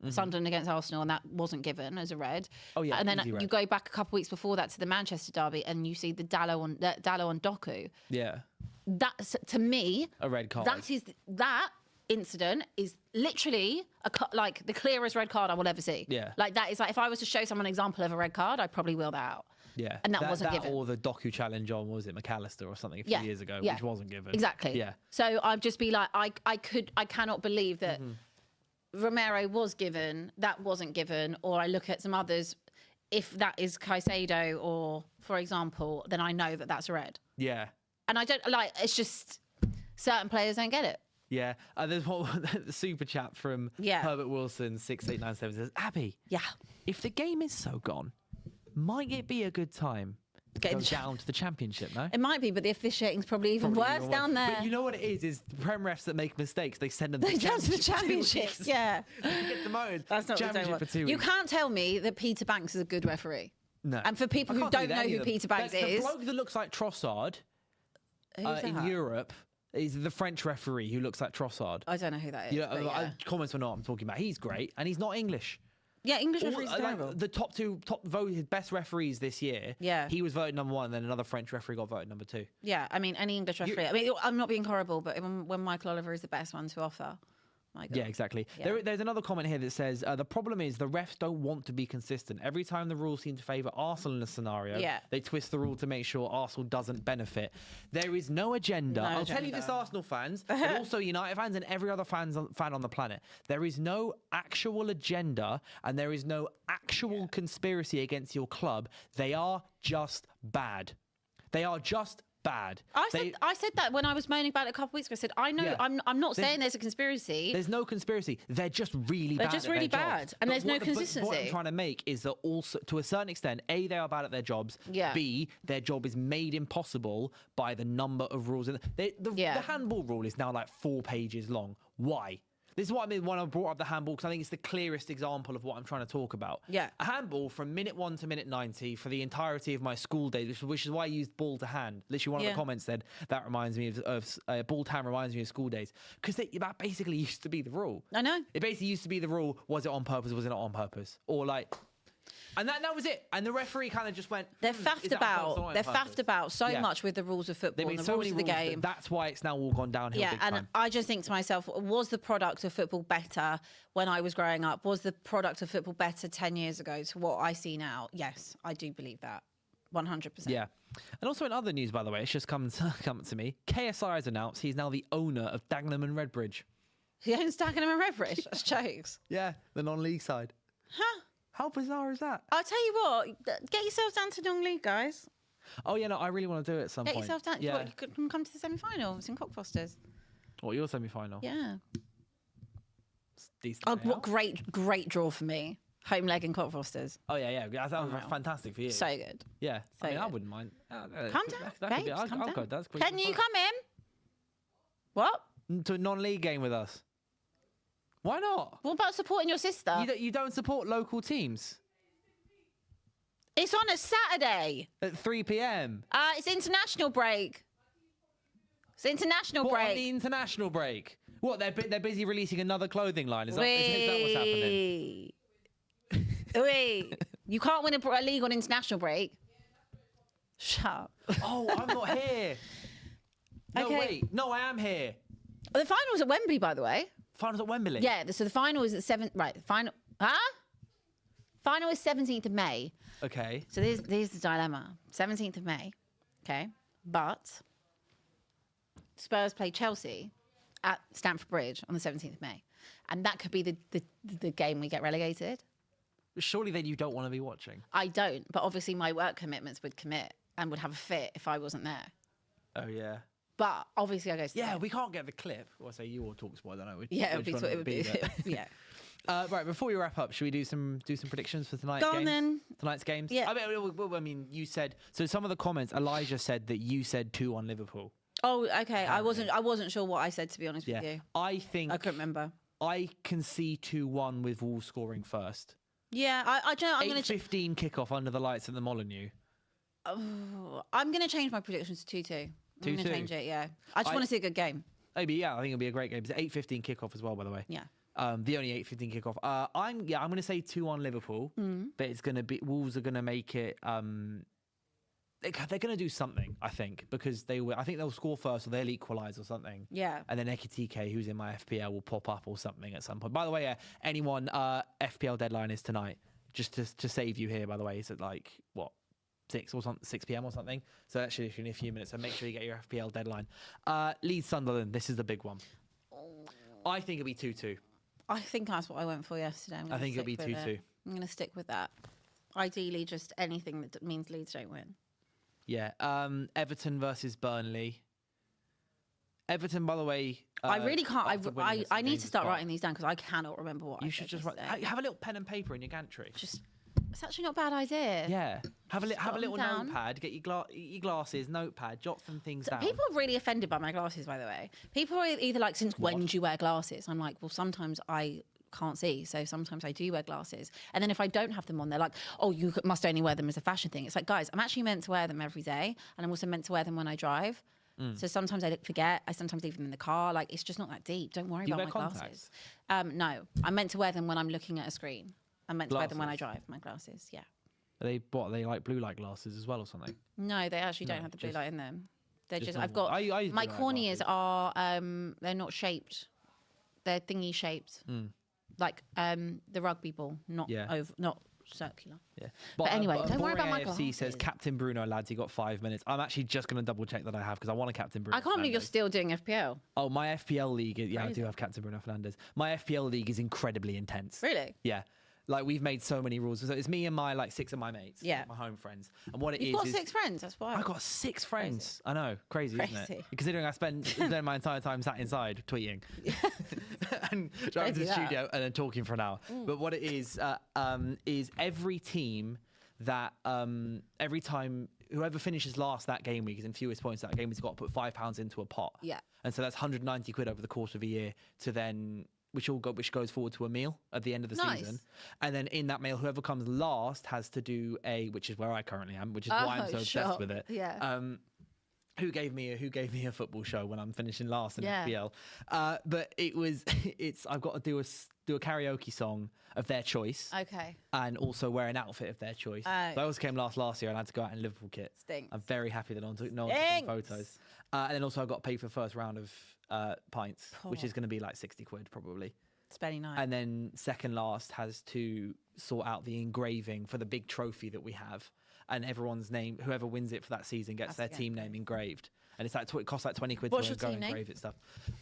Sunderland against Arsenal, and that wasn't given as a red. Oh yeah, and then you go back a couple of weeks before that to the Manchester derby, and you see the Dallo on Doku. Yeah, that's to me a red card. That incident is literally like the clearest red card I will ever see. Yeah, like that is like if I was to show someone an example of a red card, I'd probably wheel that out. Yeah, and that wasn't given. Or the Doku challenge on, what was it, McAllister or something a few years ago, which wasn't given. Exactly. Yeah. So I'd just be like, I cannot believe that. Romero was given, that wasn't given, or I look at some others, if that is Caicedo or, for example, then I know that that's a red. Yeah. And I don't, like, it's just, certain players don't get it. Yeah. There's one, the super chat from Herbert Wilson, 6897 says, Abby, if the game is so gone, might it be a good time go down to the Championship, no? It might be, but the officiating's probably even worse down there. But you know what it is the Prem refs that make mistakes, they send them to the Championship. Yeah. Get demoted. That's not what they want. You can't tell me that Peter Banks is a good referee. No. And for people who don't know who Peter Banks is... The bloke that looks like Trossard in Europe is the French referee who looks like Trossard. I don't know who that is. Comments on what I'm talking about. He's great, and he's not English. Yeah, English referees are terrible. Like, the top voted best referees this year. Yeah, he was voted number 1, and then another French referee got voted number 2. Yeah, I mean any English referee. I mean, I'm not being horrible, but when Michael Oliver is the best one to offer. My God. Yeah, exactly. Yeah. There's another comment here that says the problem is the refs don't want to be consistent. Every time the rules seem to favour Arsenal in a scenario, they twist the rule to make sure Arsenal doesn't benefit. There is no agenda. I'll tell you this, Arsenal fans, but also United fans and every other fan on the planet. There is no actual agenda and there is no actual conspiracy against your club. They are just bad. They are just bad. I said that when I was moaning about it a couple of weeks ago. I said, I know, I'm not saying there's a conspiracy. There's no conspiracy. They're just really bad. They're just really bad. And there's no consistency. What I'm trying to make is that also, to a certain extent, A, they are bad at their jobs. Yeah. B, their job is made impossible by the number of rules. The handball rule is now like 4 pages long. Why? This is what I mean when I brought up the handball, because I think it's the clearest example of what I'm trying to talk about. Yeah. A handball from minute 1 to minute 90 for the entirety of my school days, which is why I used ball to hand. Literally, one of the comments said, that reminds me of ball to hand reminds me of school days. Because that basically used to be the rule. I know. It basically used to be the rule, was it on purpose, was it not on purpose? Or like... And that was it. And the referee kind of just went... They're faffed about so much with the rules of football and the rules of the game. That's why it's now all gone downhill big time. And I just think to myself, was the product of football better when I was growing up? Was the product of football better 10 years ago to what I see now? Yes, I do believe that. 100%. Yeah. And also in other news, by the way, it's just come to me. KSI has announced he's now the owner of Dagenham and Redbridge. He owns Dagenham and Redbridge? That's jokes. Yeah, the non-league side. Huh? How bizarre is that? I'll tell you what, get yourselves down to non-league, guys. Oh, yeah, no, I really want to do it at some point. Get yourself down. Yeah. What, you could come to the semi-final. It's in Cockfosters. What, your semi-final? Yeah. It's decent. Oh, what great draw for me. Home leg in Cockfosters. Oh, yeah. That was fantastic for you. So good. Yeah. So I wouldn't mind. Come down, babes, I'll go. That's quick. Can you come in? What? To a non-league game with us. Why not? What about supporting your sister? You don't support local teams? It's on a Saturday. At 3 p.m? It's international break. It's international break. What, on the international break? What, they're busy releasing another clothing line? Is that what's happening? Wait. You can't win a league on international break. Shut up. Oh, I'm not here. No, okay. Wait. No, I am here. The final's at Wembley, by the way. Finals at Wembley? Yeah, so the final is at 7th... Right, final... Huh? Final is 17th of May. Okay. So there's the dilemma. 17th of May, okay? But Spurs play Chelsea at Stamford Bridge on the 17th of May. And that could be the game we get relegated. Surely then you don't want to be watching. I don't, but obviously my work commitments would commit and would have a fit if I wasn't there. Oh yeah. But obviously I go to Yeah, the we can't get the clip. Or say you or Talksport, I don't know. Yeah, it would be. Yeah. Right, before we wrap up, should we do some predictions for tonight's Go on games? then. Tonight's games? Yeah. I mean, you said so. Some of the comments, Elijah said that you said 2-1 Liverpool. Oh, okay. I wasn't sure what I said, to be honest with you. I think I couldn't remember. I can see 2-1 with Wolves scoring first. Yeah, I don't know. I'm going to 8:15 kickoff under the lights at the Molineux. I'm going to change my predictions to 2-2. I'm going to 2-2. change it. Yeah, I just want to see a good game. Maybe, yeah. I think it'll be a great game. It's 8:15 kickoff as well, by the way. Yeah. The only 8:15 kickoff. I'm going to say 2-1 Liverpool, but it's going to be Wolves are going to make it. They're going to do something, I think, because I think they'll score first or they'll equalise or something. Yeah. And then Ekitike, who's in my FPL, will pop up or something at some point. By the way, anyone FPL deadline is tonight. Just to save you here, by the way, it's at 6 p.m. or something. So actually, in a few minutes. So make sure you get your FPL deadline. Leeds Sunderland. This is the big one. I think it'll be 2-2. I think that's what I went for yesterday. I think it'll be 2-2. I'm going to stick with that. Ideally, just anything that means Leeds don't win. Yeah. Everton versus Burnley. Everton, by the way. I really can't. I need to start writing writing these down because I cannot remember what I You should said just write. yesterday. Have a little pen and paper in your gantry. It's actually not a bad idea. Yeah. Have a little down. notepad. Get your glasses, notepad. Jot some things down. People are really offended by my glasses, by the way. People are either like, since when do you wear glasses? I'm like, well, sometimes I can't see, so sometimes I do wear glasses. And then if I don't have them on, they're like, oh, you must only wear them as a fashion thing. It's like, guys, I'm actually meant to wear them every day, and I'm also meant to wear them when I drive. So sometimes I forget. I sometimes leave them in the car. Like, it's just not that deep. Don't worry Do you about wear my contacts? glasses. No, I'm meant to wear them when I'm looking at a screen. I'm meant to wear them when I Glasses? drive. My glasses, yeah. Are they like blue light glasses as well or something? No, they actually don't No, have the blue just- light in them. They're just normal. I've got I used my blue light corneas glasses. are they're not shaped. They're thingy shaped. Like the rugby ball, not Yeah. not circular. Yeah. But anyway, don't worry Boring about my AFC says glasses. Captain Bruno, lads, he got 5 minutes. I'm actually just going to double check that I have because I want a Captain Bruno. I can't believe you're Fernandes. still doing FPL. Oh, my FPL league. I Crazy. do have Captain Bruno Fernandes. My FPL league is incredibly intense. Really? Yeah. Like, we've made so many rules. So it's me and my 6 of my mates. Yeah. My home friends. And what it You've got is 6 friends. That's why. I got 6 friends. I know, crazy, isn't Crazy. it? Considering I spend my entire time sat inside tweeting and driving to the Crazy that. studio and then talking for an hour. But what it is every team that every time whoever finishes last that game week is in fewest points that game week has got to put £5 into a pot. Yeah. And so that's 190 quid over the course of a year to then. Which goes forward to a meal at the end of the Nice. season, and then in that meal, whoever comes last has to do which is where I currently am, which is why I'm so obsessed sure. with it. Yeah. Who gave me a football show when I'm finishing last in Yeah. FPL? But I've got to do a karaoke song of their choice, Okay. and also wear an outfit of their choice. Oh. So I also came last year and I had to go out in Liverpool kit. Stinks. I'm very happy that no one took any photos. And then also I got to pay for the first round of pints, which is going to be like 60 quid probably. It's very nice. And then second last has to sort out the engraving for the big trophy that we have. And everyone's name, whoever wins it for that season, gets Has their to get team name engraved. And it's like it costs like 20 quid What's to your go team name? engrave it stuff.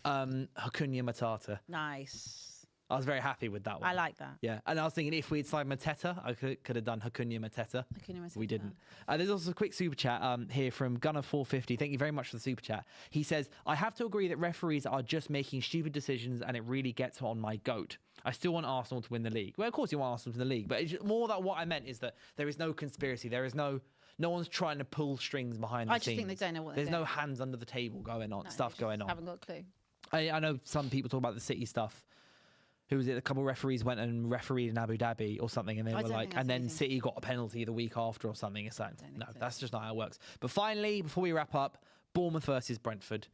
Hakunya Matata. Nice. I was very happy with that one. I like that. Yeah, and I was thinking if we'd signed Mateta, I could have done Hakunya Mateta. Hakunya Mateta. We didn't. There's also a quick super chat here from Gunner450. Thank you very much for the super chat. He says, I have to agree that referees are just making stupid decisions and it really gets on my goat. I still want Arsenal to win the league. Well, of course you want Arsenal to win the league, but it's more that what I meant is that there is no conspiracy. There is no one's trying to pull strings behind the I just scenes. think they don't know what they're There's no doing. hands under the table going on, No, stuff they just going on. Haven't got a clue. I know some people talk about the City stuff. Who was it? A couple of referees went and refereed in Abu Dhabi or something, and they were don't like, think that's and then anything. City got a penalty the week after or something. It's like, think no, so. that's just not how it works. But finally, before we wrap up, Bournemouth versus Brentford,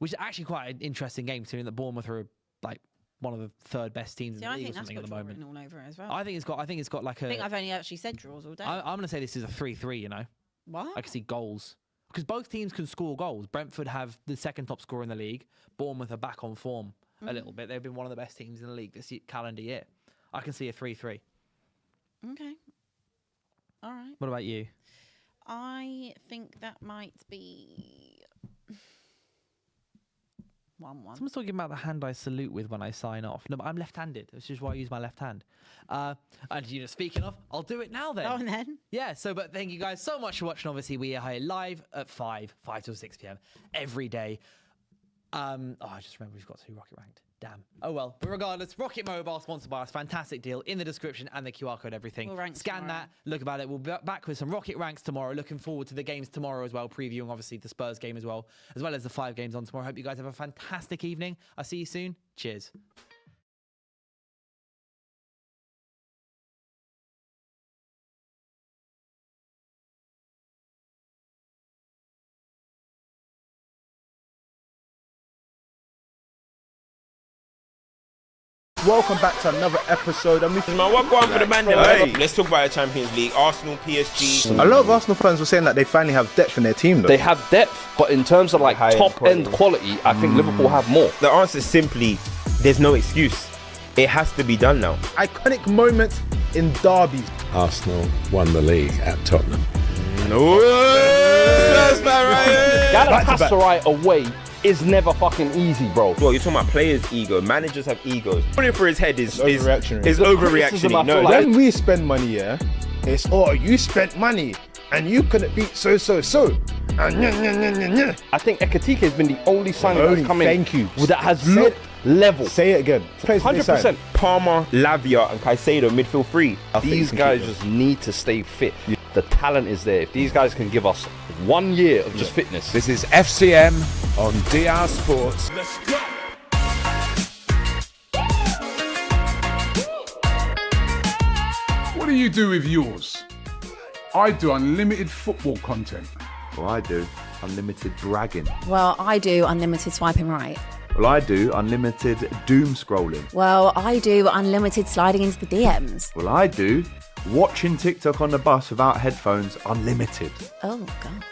which is actually quite an interesting game, considering that Bournemouth are like one of the third best teams in See, the I league or think that's something got at the draw moment. written all over it as well. I think it's got like I a. think I've only actually said draws all day. I'm going to say this is a 3-3. You know, What? I can see goals. Because both teams can score goals. Brentford have the second top scorer in the league. Bournemouth are back on form a little bit. They've been one of the best teams in the league this calendar year. I can see a 3-3. Okay. All right. What about you? I think that might be 1-1. Someone's talking about the hand I salute with when I sign off. No, but I'm left-handed, which is why I use my left hand. And speaking of, I'll do it now then. Oh, and then? Yeah, but thank you guys so much for watching. Obviously, we are here live at 5 till 6 p.m. every day. I just remember we've got 2 Rocket ranked. Damn. Oh well. But regardless, Rocket Mobile sponsored by us. Fantastic deal in the description and the QR code, everything. We'll rank Scan tomorrow. that. Look about it. We'll be back with some Rocket ranks tomorrow. Looking forward to the games tomorrow as well. Previewing obviously the Spurs game as well as the 5 games on tomorrow. Hope you guys have a fantastic evening. I'll see you soon. Cheers. Welcome back to another episode. Man, what going for the man? Hey. Let's talk about the Champions League. Arsenal, PSG. A lot of Arsenal fans were saying that they finally have depth in their team, though. They have depth, but in terms of like top-end quality, I think Liverpool have more. The answer is simply, there's no excuse. It has to be done now. Iconic moments in derbies. Arsenal won the league at Tottenham. Galatasaray away is never fucking easy, bro. Well, you're talking about players' ego. Managers have egos. Putting it for his head is overreactionary. Is overreactionary. No, like when we spend money, yeah, it's you spent money and you couldn't beat so. And I think Ekatike has been the only signing that's come in. Thank you. That has looked level. Say it again. 100%. Palmer, Lavia, and Caicedo midfield 3. These guys just need to stay fit. The talent is there. If these guys can give us 1 year of just fitness. This is FCM on DR Sports. Let's go. What do you do with yours? I do unlimited football content. Well, I do unlimited bragging. Well, I do unlimited swiping right. Well, I do unlimited doom scrolling. Well, I do unlimited sliding into the DMs. Well, I do watching TikTok on the bus without headphones unlimited. Oh, God.